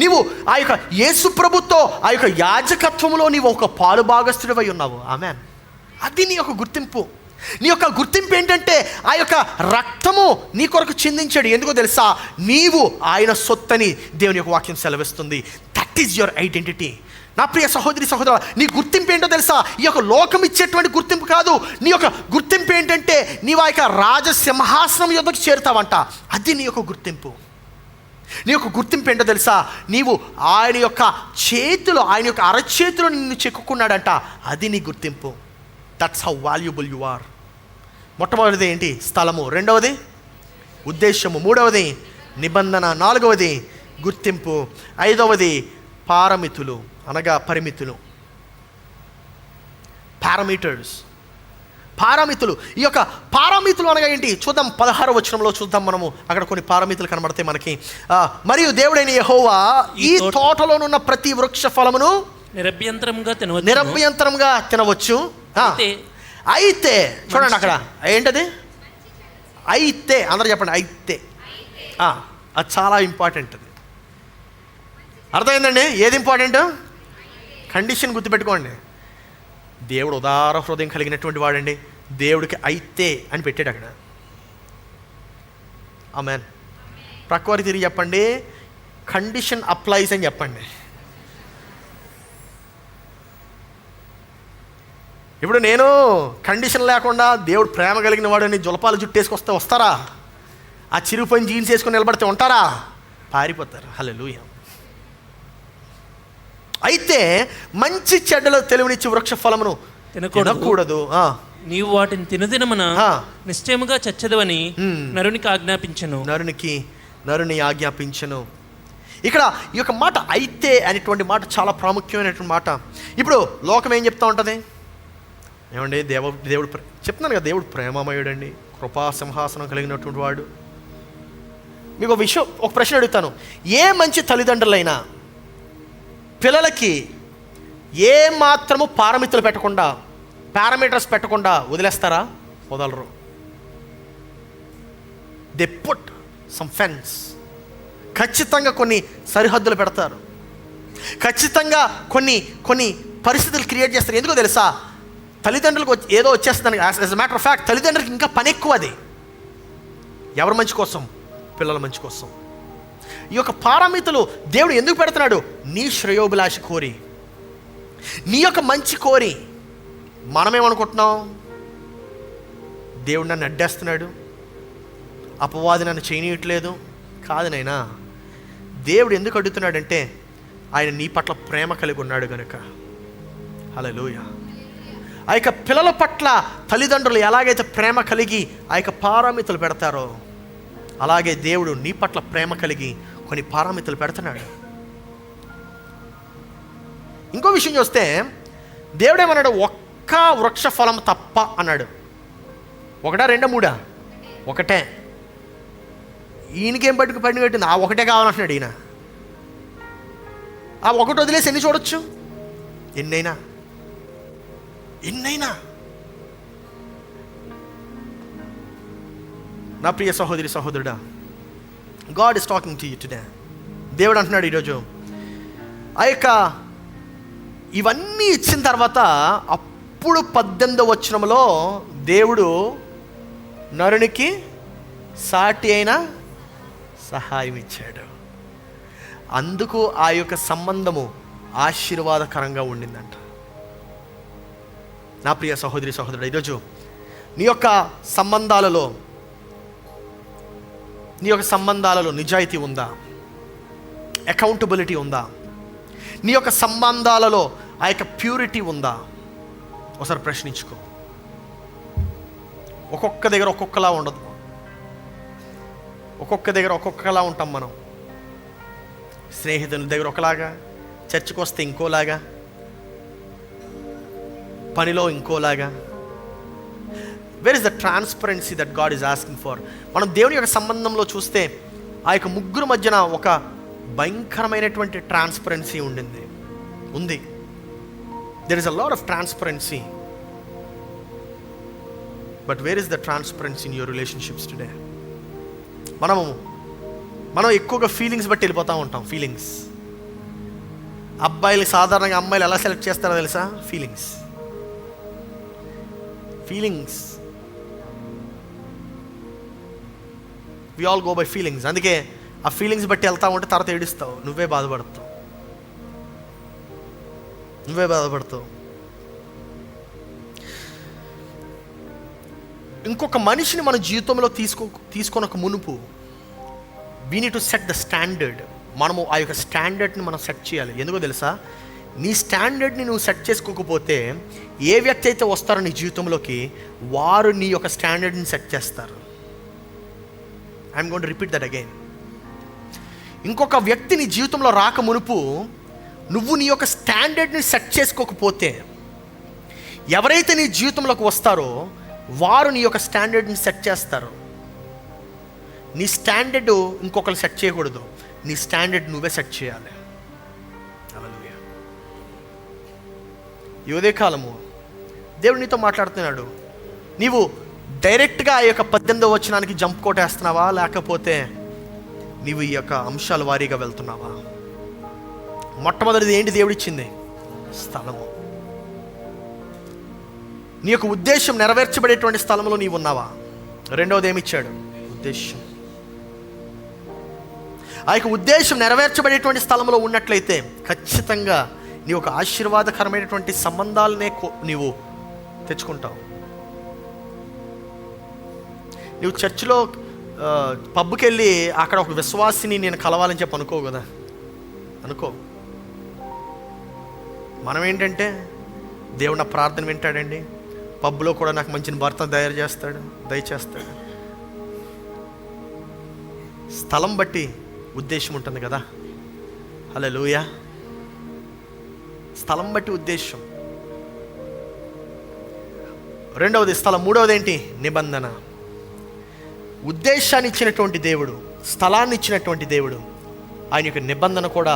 నీవు ఆ యొక్క యేసు ప్రభుతో ఆ యొక్క యాజకత్వంలో నీవు ఒక పాలు భాగస్థుడివై ఉన్నావు. ఆమేన్. అది నీ యొక్క గుర్తింపు. నీ యొక్క గుర్తింపు ఏంటంటే, ఆ యొక్క రక్తము నీ కొరకు చిందించాడు. ఎందుకో తెలుసా? నీవు ఆయన సొత్తని దేవుని యొక్క వాక్యం సెలవిస్తుంది. That is your identity. నా ప్రియ సహోదరి సహోదరు, నీ గుర్తింపు ఏంటో తెలుసా? ఈ యొక్క లోకం ఇచ్చేటువంటి గుర్తింపు కాదు. నీ యొక్క గుర్తింపు ఏంటంటే, నీవు ఆ యొక్క రాజసింహాసనం యొద్దకు చేరుతావంట. అది నీ యొక్క గుర్తింపు. నీ యొక్క గుర్తింపు ఏంటో తెలుసా? నీవు ఆయన యొక్క చేతిలో, ఆయన యొక్క అరచేతిలో నిన్ను చెక్కుకున్నాడంట. అది నీ గుర్తింపు. That's how valuable you are. మొట్టమొదటిది ఏంటి? స్థలము. రెండవది ఉద్దేశము. మూడవది నిబంధన. నాలుగవది గుర్తింపు. ఐదవది పారమితులు, అనగా పరిమితులు. పారామితులు. ఈ యొక్క పారామితులు అనగా ఏంటి చూద్దాం. 16వ వచనంలో చూద్దాం మనము. అక్కడ కొన్ని పారామితులు కనబడతాయి మనకి. మరియు దేవుడైన యెహోవా ఈ తోటలోనున్న ప్రతి వృక్ష ఫలమును నిరభ్యంతరంగా తినవచ్చు. అయితే చూడండి అక్కడ ఏంటది? అయితే. అందరూ చెప్పండి అయితే. అది చాలా ఇంపార్టెంట్. అది అర్థమైందండి? ఏది ఇంపార్టెంట్? కండిషన్ గుర్తుపెట్టుకోండి. దేవుడు ఉదార హృదయం కలిగినటువంటి వాడండి. దేవుడికి అయితే అని పెట్టాడు అక్కడ. ఆమేన్. ప్రక్కవారికి తిరిగి చెప్పండి, కండిషన్ అప్లైస్ అని చెప్పండి. ఇప్పుడు నేను కండిషన్ లేకుండా దేవుడు ప్రేమ కలిగిన వాడని జులపాలు జుట్టేసుకొస్తే వస్తారా? ఆ చిరుపోయిన జీన్స్ వేసుకొని నిలబడితే ఉంటారా? పారిపోతారు. హల్లెలూయా. అయితే మంచి చెడ్డలో తెలివినిచ్చి వృక్ష ఫలమును తినకూడదు.
నీవు వాటిని తినదినమున నిశ్చయముగా చచ్చదవని
నరుని ఆజ్ఞాపించను. ఇక్కడ ఈ యొక్క మాట అయితే అనేటువంటి మాట చాలా ప్రాముఖ్యమైనటువంటి మాట. ఇప్పుడు లోకం ఏం చెప్తా ఉంటుంది? ఏమండి, దేవుడు చెప్తున్నాను కదా, దేవుడు ప్రేమమయుడండి, కృపా సింహాసనం కలిగినటువంటి వాడు. మీకు ఒక ప్రశ్న అడుగుతాను. ఏ మంచి తల్లిదండ్రులైనా పిల్లలకి ఏ మాత్రము పారామీటర్స్ పెట్టకుండా వదిలేస్తారా? వదలరు. They put some fence. ఖచ్చితంగా కొన్ని సరిహద్దులు పెడతారు. ఖచ్చితంగా కొన్ని పరిస్థితులు క్రియేట్ చేస్తారు. ఎందుకో తెలుసా? తల్లిదండ్రులకు ఏదో వచ్చేస్తుంది. As a matter of fact తల్లిదండ్రులకి ఇంకా పని ఎక్కువ. అది ఎవరి మంచి కోసం? పిల్లల మంచి కోసం. ఈ యొక్క పారామితులు దేవుడు ఎందుకు పెడుతున్నాడు? నీ శ్రేయోభిలాష కోరి, నీ యొక్క మంచి కోరి. మనమేమనుకుంటున్నాం? దేవుడు నన్ను అడ్డేస్తున్నాడు, అపవాది నన్ను చేయనీయట్లేదు. కాదు నైనా, దేవుడు ఎందుకు అడుగుతున్నాడంటే ఆయన నీ పట్ల ప్రేమ కలిగి ఉన్నాడు కనుక. హల్లెలూయా. ఆ యొక్క పిల్లల పట్ల తల్లిదండ్రులు ఎలాగైతే ప్రేమ కలిగి ఆ యొక్క పారామితులు పెడతారో, అలాగే దేవుడు నీ పట్ల ప్రేమ కలిగి కొన్ని పారామితులు పెడుతున్నాడు. ఇంకో విషయం చూస్తే దేవుడు ఏమన్నాడు? ఒక్క వృక్ష ఫలం తప్ప అన్నాడు. ఒకటా రెండా మూడా? ఒకటే. ఈయనకేం పట్టుకు పడిన పెట్టింది? ఆ ఒకటే కావాలంటున్నాడు ఈయన. ఆ ఒకటి వదిలేసి ఎన్ని చూడొచ్చు? ఎన్నైనా. నా ప్రియ సహోదరి సహోదరుడా, God is talking to you today. దేవుడు అంటున్నాడు ఈరోజు, ఆ యొక్క ఇవన్నీ ఇచ్చిన తర్వాత అప్పుడు 18వ వచనంలో దేవుడు నరునికి సాటి అయిన సహాయం ఇచ్చాడు. అందుకు ఆ యొక్క సంబంధము ఆశీర్వాదకరంగా ఉండిందంట. నా ప్రియ సహోదరి సహోదరుడు, ఈరోజు నీ యొక్క సంబంధాలలో నిజాయితీ ఉందా? అకౌంటబిలిటీ ఉందా? నీ యొక్క సంబంధాలలో ఆ యొక్క ప్యూరిటీ ఉందా? ఒకసారి ప్రశ్నించుకో. ఒక్కొక్క దగ్గర ఒక్కొక్కలా ఉండదు. ఒక్కొక్క దగ్గర ఒక్కొక్కలా ఉంటాం మనం. స్నేహితుల దగ్గర ఒకలాగా, చర్చికి వస్తే ఇంకోలాగా, పనిలో ఇంకోలాగా. Where is the transparency that God is asking for? మనం దేవుని యొక్క సంబంధంలో చూస్తే ఆ యొక్క ముగ్గురు మధ్యన ఒక భయంకరమైనటువంటి ట్రాన్స్పరెన్సీ ఉంది. There is a lot of transparency. But where is the transparency in your relationships today? మనం ఎక్కువగా ఫీలింగ్స్ బట్టి వెళ్ళిపోతూ ఉంటాం. ఫీలింగ్స్. అబ్బాయిలు సాధారణంగా అమ్మాయిలు ఎలా సెలెక్ట్ చేస్తారో తెలుసా? Feelings. We all go by feelings. అందుకే ఆ ఫీలింగ్స్ బట్టి వెళ్తా ఉంటే తర్వాత ఏడుస్తావు, నువ్వే బాధపడతావు. ఇంకొక మనిషిని మన జీవితంలో తీసుకొనక మునుపు we need to set the standard. మనము ఆ యొక్క స్టాండర్డ్ని మనం సెట్ చేయాలి. ఎందుకో తెలుసా? నీ స్టాండర్డ్ని నువ్వు సెట్ చేసుకోకపోతే ఏ వ్యక్తి అయితే వస్తారో నీ జీవితంలోకి, వారు నీ యొక్క స్టాండర్డ్ని సెట్ చేస్తారు. I'm going to repeat that again. ఇంకొక వ్యక్తి నీ జీవితంలో రాక మునుపు నువ్వు నీ యొక్క స్టాండర్డ్ని సెట్ చేసుకోకపోతే, ఎవరైతే నీ జీవితంలోకి వస్తారో వారు నీ యొక్క స్టాండర్డ్ని సెట్ చేస్తారు. నీ స్టాండర్డ్ ఇంకొకరు సెట్ చేయకూడదు. నీ స్టాండర్డ్ నువ్వే సెట్ చేయాలి. హల్లెలూయా. ఈ ఉదయకాలము దేవుడు నీతో మాట్లాడుతున్నాడు. నీవు డైరెక్ట్గా ఆ యొక్క 18వ వచనానికి జంప్ కొట్టేస్తున్నావా, లేకపోతే నీవు ఈ యొక్క అంశాల వారీగా వెళ్తున్నావా? మొట్టమొదటిది ఏంటి దేవుడిచ్చింది? స్థలము. నీ యొక్క ఉద్దేశం నెరవేర్చబడేటువంటి స్థలంలో నీవు ఉన్నావా? రెండవది ఏమిచ్చాడు? ఉద్దేశం. ఆ యొక్క ఉద్దేశం నెరవేర్చబడేటువంటి స్థలంలో ఉన్నట్లయితే ఖచ్చితంగా నీ ఒక ఆశీర్వాదకరమైనటువంటి సంబంధాలనే నీవు తెచ్చుకుంటావు. నువ్వు చర్చిలో పబ్కి వెళ్ళి అక్కడ ఒక విశ్వాసిని నేను కలవాలని చెప్పి అనుకో కదా, అనుకో. మనం ఏంటంటే, దేవుడు నా ప్రార్థన వింటాడండి, పబ్లో కూడా నాకు మంచి భర్త దయచేస్తాడు. స్థలం బట్టి ఉద్దేశం ఉంటుంది కదా. హల్లెలూయా. స్థలం బట్టి ఉద్దేశం. రెండవది స్థలం. మూడవది ఏంటి? నిబంధన. ఉద్దేశాన్ని ఇచ్చినటువంటి దేవుడు, స్థలాన్ని ఇచ్చినటువంటి దేవుడు, ఆయన యొక్క నిబంధన కూడా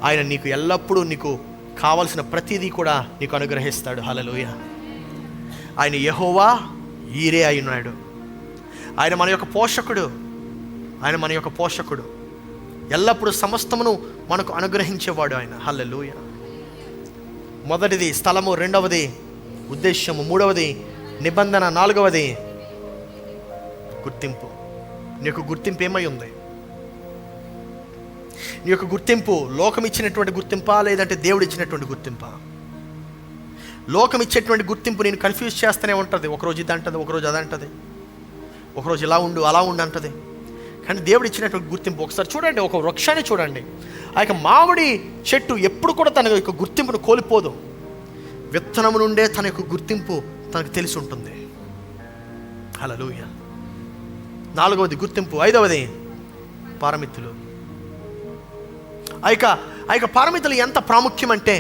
ఆయన నీకు ఎల్లప్పుడూ నీకు కావలసిన ప్రతిదీ కూడా నీకు అనుగ్రహిస్తాడు. హల్లెలూయా. ఆయన యెహోవా ఈరే అయి ఉన్నాడు. ఆయన మన యొక్క పోషకుడు. ఎల్లప్పుడూ సమస్తమును మనకు అనుగ్రహించేవాడు ఆయన. హల్లెలూయా. మొదటిది స్థలము, రెండవది ఉద్దేశము, మూడవది నిబంధన, నాలుగవది గుర్తింపు. నీ యొక్క గుర్తింపు ఏమై ఉంది? నీ యొక్క గుర్తింపు లోకం ఇచ్చినటువంటి గుర్తింపా, లేదంటే దేవుడు ఇచ్చినటువంటి గుర్తింపా? లోకం ఇచ్చేటువంటి గుర్తింపు నేను కన్ఫ్యూజ్ చేస్తూనే ఉంటుంది. ఒకరోజు ఇది అంటది, ఒకరోజు అది అంటది, ఒకరోజు ఇలా ఉండు అలా ఉండు అంటది. కానీ దేవుడు ఇచ్చినటువంటి గుర్తింపు ఒకసారి చూడండి. ఒక వృక్షాన్ని చూడండి. ఆ యొక్క మామిడి చెట్టు ఎప్పుడు కూడా తన యొక్క గుర్తింపును కోల్పోదు. విత్తనము నుండే తన యొక్క గుర్తింపు తనకు తెలిసి ఉంటుంది. హల్లెలూయా. నాలుగవది గుర్తింపు. ఐదవది పారమితులు. ఆ యొక్క పారమితులు ఎంత ప్రాముఖ్యం అంటే,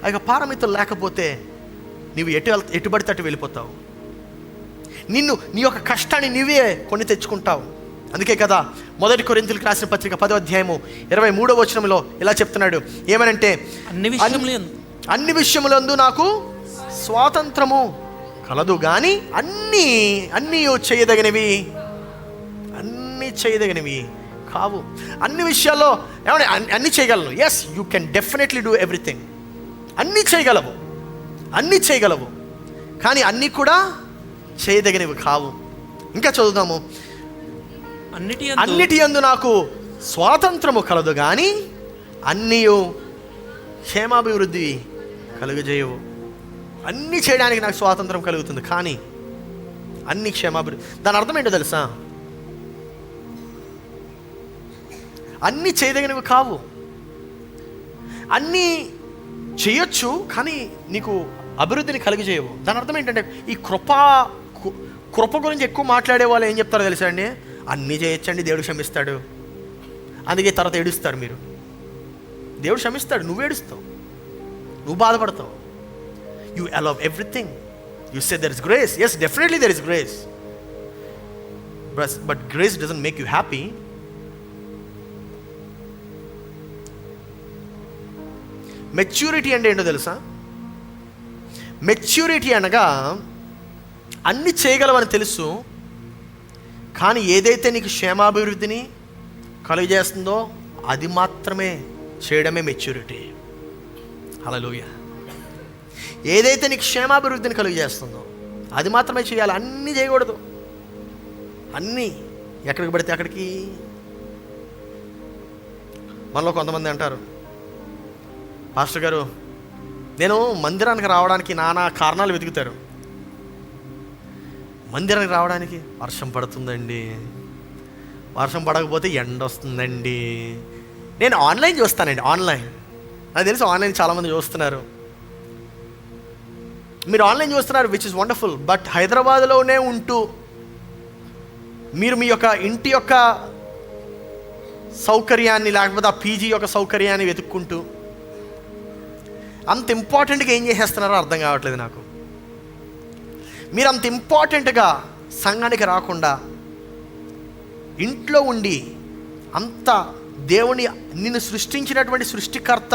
ఆ యొక్క పారమితులు లేకపోతే నీవు ఎటు పడితే అటు వెళ్ళిపోతావు. నీ యొక్క కష్టాన్ని నీవే కొని తెచ్చుకుంటావు. అందుకే కదా 1 కొరింథీయులకు రాసిన పత్రిక 10వ అధ్యాయము 23వ వచనంలో ఇలా చెప్తున్నాడు. ఏమనంటే అన్ని విషయములందు నాకు స్వాతంత్రము కలదు, కానీ అన్నీ చేయదగినవి కావు. అన్ని విషయాల్లో ఏమన్నా అన్నీ చేయగలను. Yes, you can definitely do everything. అన్నీ చేయగలవు, కానీ అన్నీ కూడా చేయదగినవి కావు. ఇంకా చదువుదాము. అన్నిటి యందు నాకు స్వాతంత్రము కలదు, కానీ అన్నీ క్షేమాభివృద్ధి కలుగజేయవు. అన్నీ చేయడానికి నాకు స్వాతంత్రం కలుగుతుంది, కానీ అన్ని క్షేమాభివృద్ధి. దాని అర్థం ఏంటో తెలుసా? అన్నీ చేయదగినవి కావు. అన్నీ చేయొచ్చు, కానీ నీకు అభివృద్ధిని కలిగజేయవు. దాని అర్థం ఏంటంటే, ఈ కృప గురించి ఎక్కువ మాట్లాడే వాళ్ళు ఏం చెప్తారో తెలుసా అండి? అన్నీ చేయొచ్చండి, దేవుడు క్షమిస్తాడు. అందుకే తర్వాత ఏడుస్తారు మీరు. దేవుడు క్షమిస్తాడు, నువ్వు ఏడుస్తావు, నువ్వు బాధపడతావు. You allow everything. You say there is grace. Yes, definitely there is grace, but grace doesn't make you happy. Maturity అంటే ఏంటో తెలుసా? మెచ్యూరిటీ అనగా అన్ని చేయగలవని తెలుసు, కానీ ఏదైతే నీకు క్షేమాభివృద్ధిని కలుగజేస్తుందో అది మాత్రమే చేయడమే మెచ్యూరిటీ. హల్లెలూయా. ఏదైతే నీకు క్షేమాభివృద్ధిని కలుగజేస్తుందో అది మాత్రమే చేయాలి. అన్నీ చేయకూడదు. అన్నీ ఎక్కడికి పడితే అక్కడికి. మనలో కొంతమంది అంటారు, పాస్టర్ గారు, నేను మందిరానికి రావడానికి నానా కారణాలు వెతుకుతారు. మందిరానికి రావడానికి వర్షం పడుతుందండి, వర్షం పడకపోతే ఎండ వస్తుందండి. నేను ఆన్లైన్ చూస్తానండి. ఆన్లైన్ నాకు తెలుసు, ఆన్లైన్ చాలామంది చూస్తున్నారు. మీరు ఆన్లైన్ చూస్తున్నారు, విచ్ ఇస్ వండర్ఫుల్. బట్ హైదరాబాద్లోనే ఉంటూ మీరు మీ యొక్క ఇంటి యొక్క సౌకర్యాన్ని, లేకపోతే ఆ పీజీ యొక్క సౌకర్యాన్ని వెతుక్కుంటూ అంత ఇంపార్టెంట్గా ఏం చేసేస్తున్నారో అర్థం కావట్లేదు నాకు. మీరు అంత ఇంపార్టెంట్గా సంఘానికి రాకుండా ఇంట్లో ఉండి, అంత దేవుని నిన్ను సృష్టించినటువంటి సృష్టికర్త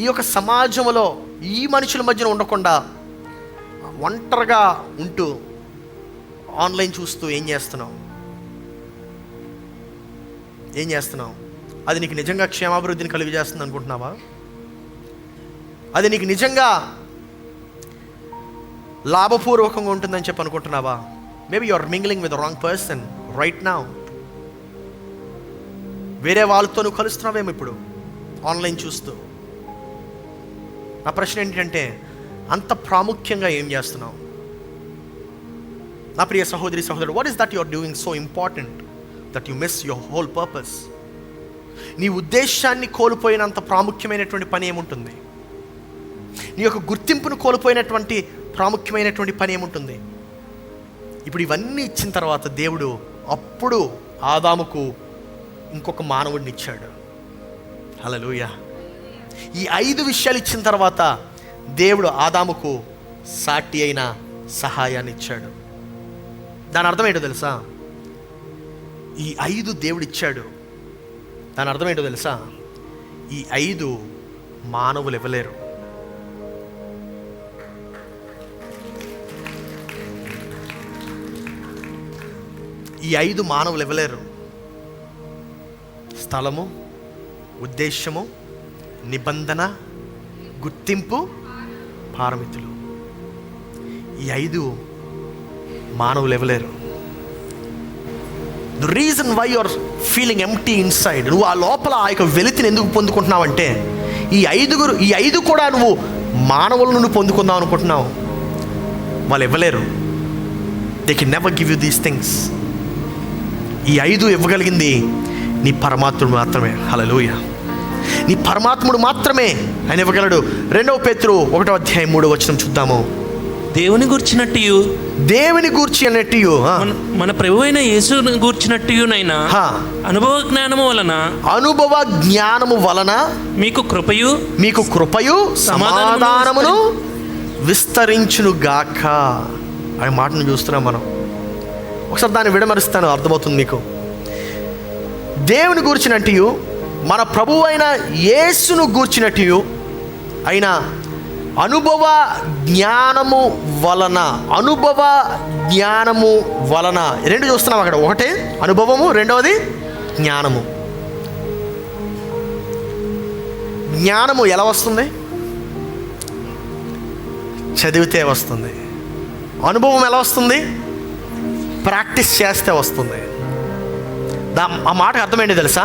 ఈ యొక్క సమాజంలో ఈ మనుషుల మధ్యన ఉండకుండా ఒంటరిగా ఉంటూ ఆన్లైన్ చూస్తూ ఏం చేస్తున్నావు? అది నీకు నిజంగా క్షేమాభివృద్ధిని కలిగజేస్తుంది అనుకుంటున్నావా? అది నీకు నిజంగా లాభపూర్వకంగా ఉంటుందని చెప్పి అనుకుంటున్నావా? Maybe you are mingling with the wrong person right now. వేరే వాళ్ళతో నువ్వు కలుస్తున్నావేమో ఇప్పుడు ఆన్లైన్ చూస్తూ. నా ప్రశ్న ఏంటంటే, అంత ప్రాముఖ్యంగా ఏం చేస్తున్నావు? నా ప్రియ సహోదరి సహోదరుడు, what is that you are doing so important that you miss your whole purpose? నీ ఉద్దేశాన్ని కోల్పోయినంత ప్రాముఖ్యమైనటువంటి పని ఏముంటుంది? నీ యొక్క గుర్తింపును కోల్పోయినటువంటి ప్రాముఖ్యమైనటువంటి పని ఏముంటుంది? ఇప్పుడు ఇవన్నీ ఇచ్చిన తర్వాత దేవుడు అప్పుడు ఆదాముకు ఇంకొక మానవుడిని ఇచ్చాడు. హల్లెలూయా. ఈ 5 విషయాలు ఇచ్చిన తర్వాత దేవుడు ఆదాముకు సాటి అయిన సహాయాన్ని ఇచ్చాడు. దాని అర్థం ఏంటో తెలుసా? ఈ 5 దేవుడు ఇచ్చాడు. దాని అర్థం ఏంటో తెలుసా? ఈ 5 మానవులు ఇవ్వలేరు. ఈ 5 మానవులు ఇవ్వలేరు. స్థలము, ఉద్దేశము, నిబంధన, గుర్తింపు, పారమితులు. ఈ 5 మానవులు ఇవ్వలేరు. The reason why you are feeling empty inside, నువ్వు ఆ లోపల ఆ యొక్క వెలితిని ఎందుకు పొందుకుంటున్నావంటే, ఈ 5 కూడా నువ్వు మానవుల నుండి పొందుకుందాం అనుకుంటున్నావు. వాళ్ళు ఇవ్వలేరు. They can never give you these things. ఈ 5 ఇవ్వగలిగింది నీ పరమాత్ముడు మాత్రమే. హల్లెలూయా. నీ పరమాత్ముడు మాత్రమే ఆయన ఇవ్వగలడు. 2 పేతురు 1వ అధ్యాయం 3వ వచనం చూద్దాము.
దేవుని గూర్చినట్టు మన ప్రభువైన యేసుని గూర్చినట్టునైనా అనుభవ జ్ఞానము వలన మీకు కృపయు సమాధానమును విస్తరించును గాక అనే మాటను చూస్తున్నాం మనం. ఒకసారి దాన్ని విడమరుస్తాను, అర్థమవుతుంది మీకు.
దేవుని గూర్చినట్టు, మన ప్రభువు అయిన యేసును గూర్చినట్టు అయిన అనుభవ జ్ఞానము వలన రెండు చూస్తున్నాం అక్కడ. ఒకటి అనుభవము, రెండవది జ్ఞానము. జ్ఞానము ఎలా వస్తుంది? చదివితే వస్తుంది. అనుభవం ఎలా వస్తుంది? ప్రాక్టీస్ చేస్తే వస్తుంది. ఆ మాటకు అర్థమేంటి తెలుసా?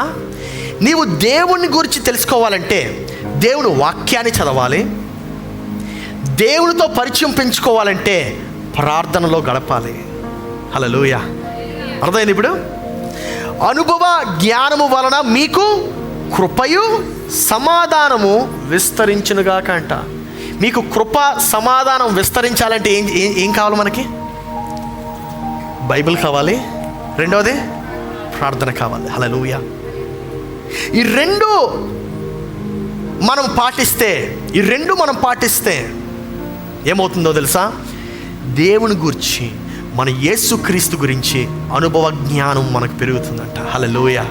నీవు దేవుని గురించి తెలుసుకోవాలంటే దేవుని వాక్యాన్ని చదవాలి. దేవునితో పరిచయం పెంచుకోవాలంటే ప్రార్థనలో గడపాలి. హల్లెలూయా. అర్థమైంది ఇప్పుడు? అనుభవ జ్ఞానము వలన మీకు కృపయు సమాధానము విస్తరించునుగాక అంట. మీకు కృప సమాధానం విస్తరించాలంటే ఏం కావాలి? మనకి బైబిల్ కావాలి, రెండవది ప్రార్థన కావాలి. హల్లెలూయా. ఈ రెండు మనం పాటిస్తే ఏమవుతుందో తెలుసా? దేవుని గురించి, మన యేసుక్రీస్తు గురించి అనుభవ జ్ఞానం మనకు పెరుగుతుందంట. హల్లెలూయా.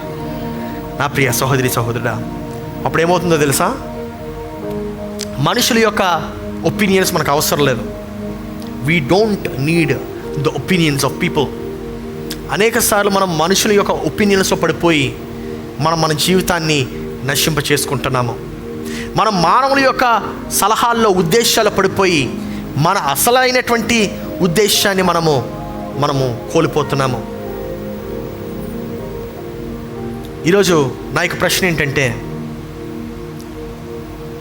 నా ప్రియ సహోదరి సహోదరుడా, అప్పుడు ఏమవుతుందో తెలుసా? మనుషుల యొక్క ఒపీనియన్స్ మనకు అవసరం లేదు. We don't need the opinions of people. అనేక సార్లు మనం మనుషుల యొక్క ఒపీనియన్స్లో పడిపోయి మన జీవితాన్ని నశింప చేసుకుంటున్నాము. మనం మానవుల యొక్క సలహాల్లో, ఉద్దేశాలు పడిపోయి మన అసలైనటువంటి ఉద్దేశాన్ని మనము కోల్పోతున్నాము. ఈరోజు నా యొక్క ప్రశ్న ఏంటంటే,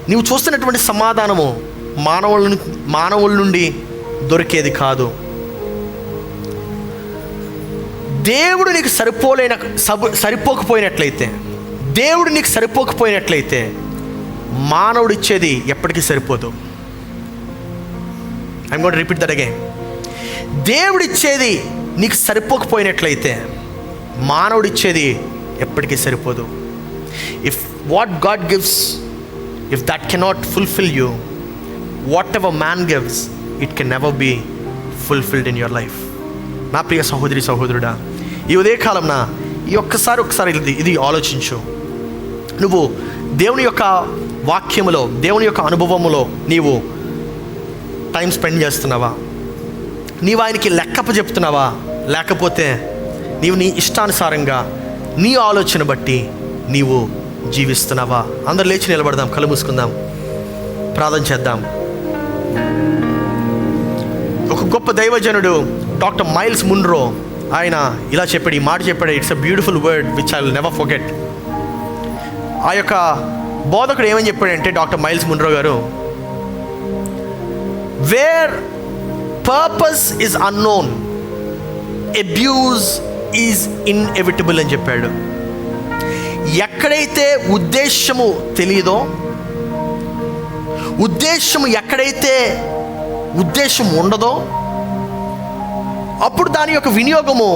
నీవు చూస్తున్నటువంటి సమాధానము మానవుల నుండి దొరికేది కాదు. దేవుడు నీకు సరిపోకపోయినట్లయితే మానవుడు ఇచ్చేది ఎప్పటికీ సరిపోదు. I'm going to repeat that again. దేవుడిచ్చేది నీకు సరిపోకపోయినట్లయితే మానవుడిచ్చేది ఎప్పటికీ సరిపోదు. If what God gives, if that cannot fulfil you, whatever man gives, it can never be fulfilled in your life. నా ప్రియ సహోదరి సహోదరుడా, ఈ ఉదయకాలంన ఒకసారి ఇది ఆలోచించు. నువ్వు దేవుని యొక్క వాక్యములో, దేవుని యొక్క అనుభవములో నీవు టైం స్పెండ్ చేస్తున్నావా? నీవు ఆయనకి లెక్కపు చెప్తున్నావా? లేకపోతే నీవు నీ ఇష్టానుసారంగా, నీ ఆలోచన బట్టి నీవు జీవిస్తున్నావా? అందరు లేచి నిలబడదాం, కళ్ళు మూసుకుందాం, ప్రార్థన చేద్దాం. ఒక గొప్ప దైవజనుడు డాక్టర్ మైల్స్ మున్రో, ఆయన ఇలా చెప్పాడు, ఈ మాట చెప్పాడు. It's a beautiful word which I will never forget. ఆ యొక్క బోధకుడు ఏమని చెప్పాడంటే, doctor Myles Munroe garu, where purpose is unknown, abuse is inevitable అని చెప్పాడు. ఎక్కడైతే ఉద్దేశము తెలియదో, ఎక్కడైతే ఉద్దేశం ఉండదో, అప్పుడు దాని యొక్క వినియోగము,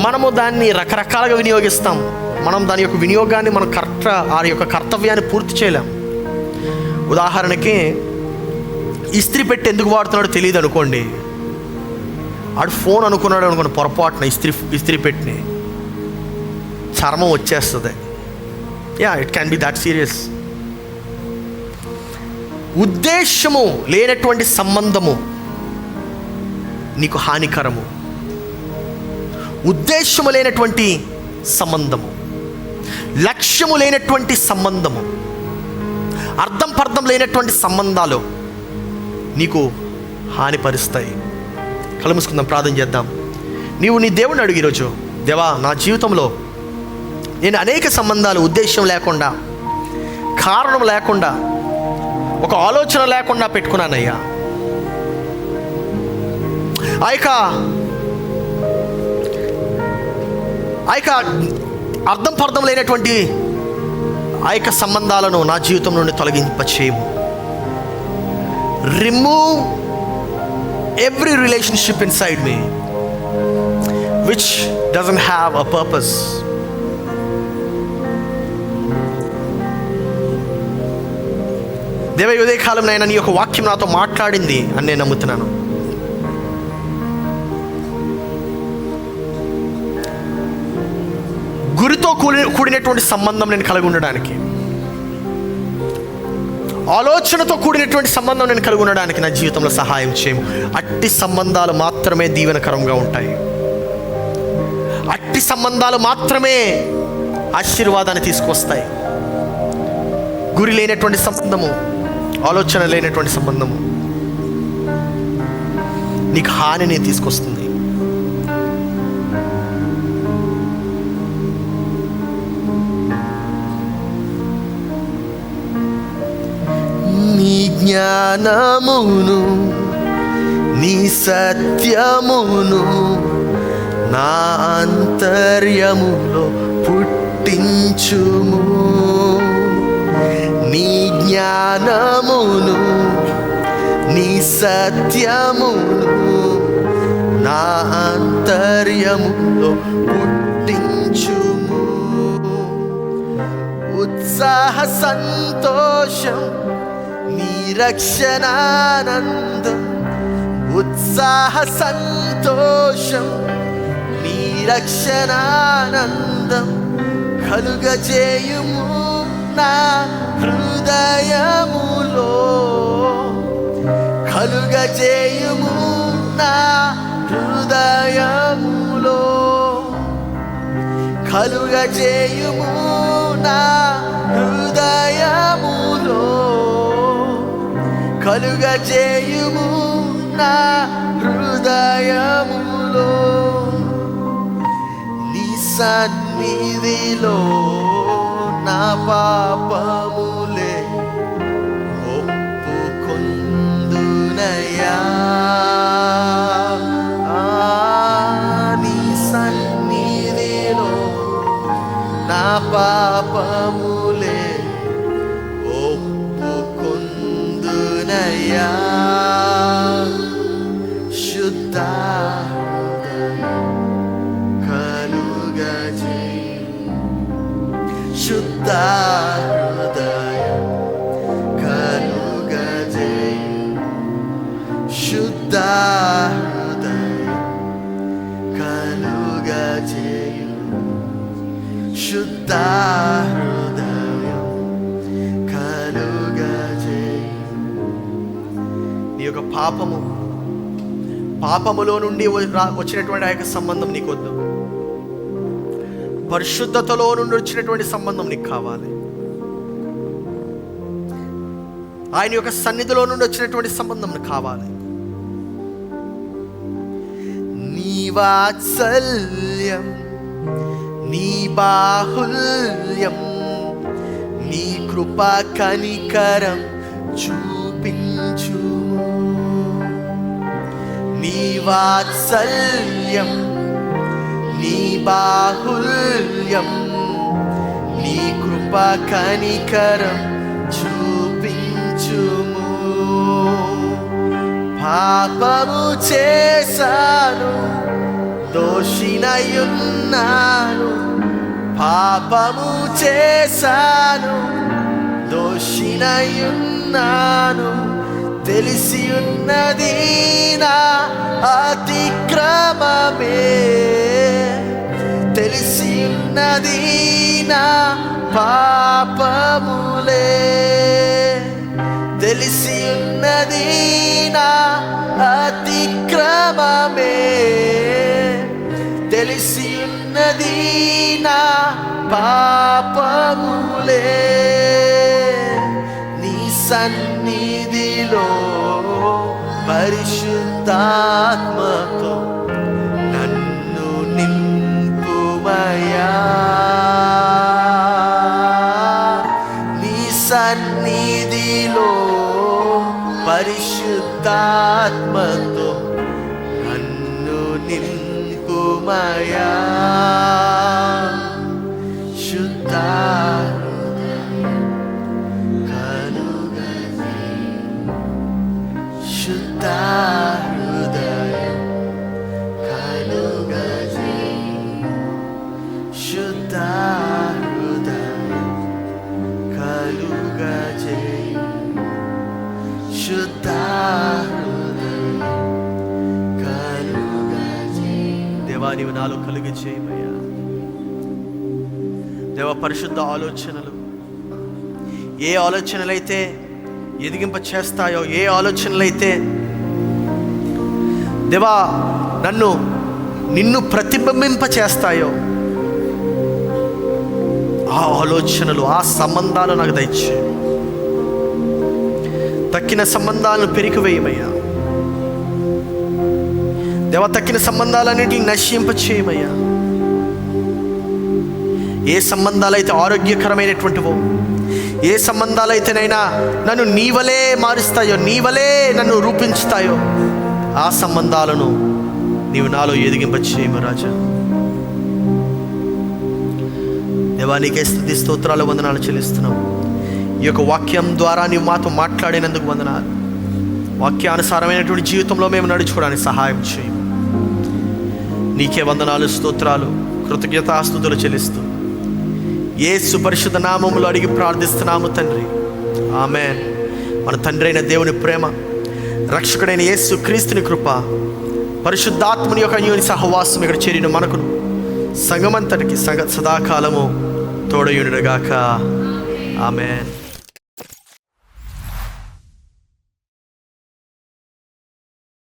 మనము దాన్ని రకరకాలుగా వినియోగిస్తాం. మనం దాని యొక్క వినియోగాన్ని ఆ యొక్క కర్తవ్యాన్ని పూర్తి చేయలేం. ఉదాహరణకి, ఇస్త్రీ పెట్టి ఎందుకు వాడుతున్నాడో తెలియదు అనుకోండి, ఆడు ఫోన్ అనుకున్నాడు పొరపాటున ఇస్త్రీ పెట్టిని చర్మం వచ్చేస్తుంది. It can be that serious. ఉద్దేశము లేనటువంటి సంబంధము నీకు హానికరము. ఉద్దేశము లేనటువంటి సంబంధము, లక్ష్యము లేనటువంటి సంబంధము, అర్థం లేనటువంటి సంబంధాలు నీకు హానిపరుస్తాయి. కళ్ళు మూసుకుందాం, ప్రార్థన చేద్దాం. నీవు నీ దేవుని అడుగు ఈరోజు, దేవా, నా జీవితంలో నేను అనేక సంబంధాలు ఉద్దేశం లేకుండా, కారణం లేకుండా, ఒక ఆలోచన లేకుండా పెట్టుకున్నానయ్యా. ఆ యొక్క అర్థం లేనటువంటి ఆ యొక్క సంబంధాలను నా జీవితం నుండి తొలగింపచేయము. Remove every relationship inside me which doesn't have a purpose. దేవ, ఉదయ కాలం నైనా నీ యొక్క వాక్యం నాతో మాట్లాడింది అని నేను నమ్ముతున్నాను.
ఆలోచనతో కూడినటువంటి సంబంధం నేను కలిగి ఉండడానికి, ఆలోచనతో కూడినటువంటి సంబంధం నేను కలిగి ఉండడానికి నా జీవితంలో సహాయం చేయము. అట్టి సంబంధాలు మాత్రమే దీవెనకరంగా ఉంటాయి. అట్టి సంబంధాలు మాత్రమే ఆశీర్వాదాన్ని తీసుకొస్తాయి. గురి లేనటువంటి సంబంధము, ఆలోచన లేనటువంటి సంబంధము నీకు హానిని తీసుకొస్తుంది. నీ జ్ఞానమును, నీ సత్యమును నా అంతర్యములో పుట్టించుము. నీ జ్ఞానమును, నీ సత్యమును నా అంతర్యములో పుట్టించుము. ఉత్సాహ సంతోషం నీ రక్షణానందం, ఉత్సాహ సంతోషం నీ రక్షణానందం కలుగజేయుము నా హృదయములో, కలుగజేయుము నా హృదయములో, కలుగజేయుము నా హృదయములో, కలుగజేయుము నా హృదయములో. నీ సన్నిధిలో నా పాపములే ఒప్పుకొందునయ్యా. నీ సన్నిధిలో నా పాపములే ఒప్పుకొందునయ్యా. శుద్ధ శుద్ధ హృదయం కలుగజేయు, శుద్ధ హృదయం కలుగజేయు, శుద్ధ హృదయం కలుగజేయు. నీ యొక్క పాపములో నుండి వచ్చినటువంటి ఆ యొక్క సంబంధం నీకొద్దు. పరిశుద్ధతలో నుండి వచ్చినటువంటి సంబంధం నీకు కావాలి. ఆయన యొక్క సన్నిధిలో నుండి వచ్చినటువంటి సంబంధం నీకు కావాలి. నీ వాత్సల్యం, నీ బాహుల్యం, నీ కృపా కనికరం చూపించు. నీ వాత్సల్యం, నీ బాహుల్యం, నీ కృపా కనికరం చూపించుము. పాపము చేశాను, దోషినయున్నాను, పాపము చేశాను, దోషినయున్నాను. తెలిసి ఉన్నది నా అతిక్రమమే, తెలిసి ఉన్నది నా పాపములే, తెలిసి ఉన్నది నా అతిక్రమమే, తెలిసి ఉన్నది నా పాపములే. నీ సన్నిధిలో పరిశుద్ధాత్మతో నన్ను నింపుమయా. నీ సన్నిధిలో పరిశుద్ధాత్మతో నన్ను నింపుమయా. శుద్ధ శుద్ధ హృదయం కలుగజేయు, శుద్ధ హృదయం కలుగజేయు, శుద్ధ హృదయం కలుగజేయు. దేవా నీవు నాలో కలుగజేయమయ్యా.
దేవ పరిశుద్ధ ఆలోచనలు, ఏ ఆలోచనలైతే ఎదిగింప చేస్తాయో, ఏ ఆలోచనలైతే దేవా నిన్ను ప్రతిబింబింప చేస్తాయో, ఆ ఆలోచనలు, ఆ సంబంధాలు నాకు దయచే. తక్కిన సంబంధాలను పెరికివేయమయ్యా దేవా. తక్కిన సంబంధాలన్నింటిని నశింప చేయమయ్యా. ఏ సంబంధాలైతే ఆరోగ్యకరమైనటువంటివో, ఏ సంబంధాలైతేనైనా నన్ను నీవలే మారుస్తాయో, నీవలే నన్ను రూపించుతాయో, ఆ సంబంధాలను నీవు నాలో ఎదిగింప చేయము రాజా. దేవా, నీకే స్తుతి స్తోత్రాలు, వందనాలు చెల్లిస్తున్నాం. ఈ యొక్క వాక్యం ద్వారా నీవు మాతో మాట్లాడినందుకు వందనాలు. వాక్యానుసారమైనటువంటి జీవితంలో మేము నడుచుకోవడానికి సహాయం చేయము. నీకే వందనాలు, స్తోత్రాలు, కృతజ్ఞతాస్తుతులు చెల్లిస్తూ యేసు పరిశుద్ధ నామములో అడిగి ప్రార్థిస్తున్నాము తండ్రి, ఆమేన్. మన తండ్రి అయిన దేవుని ప్రేమ, రక్షకుడైన యేసు క్రీస్తుని కృప, పరిశుద్ధాత్మని యొక్క అన్యోన్య సహవాసం ఇక్కడ చేరిన మనకును సంగమంతటికి సదాకాలము తోడయుండుగాక. ఆమేన్.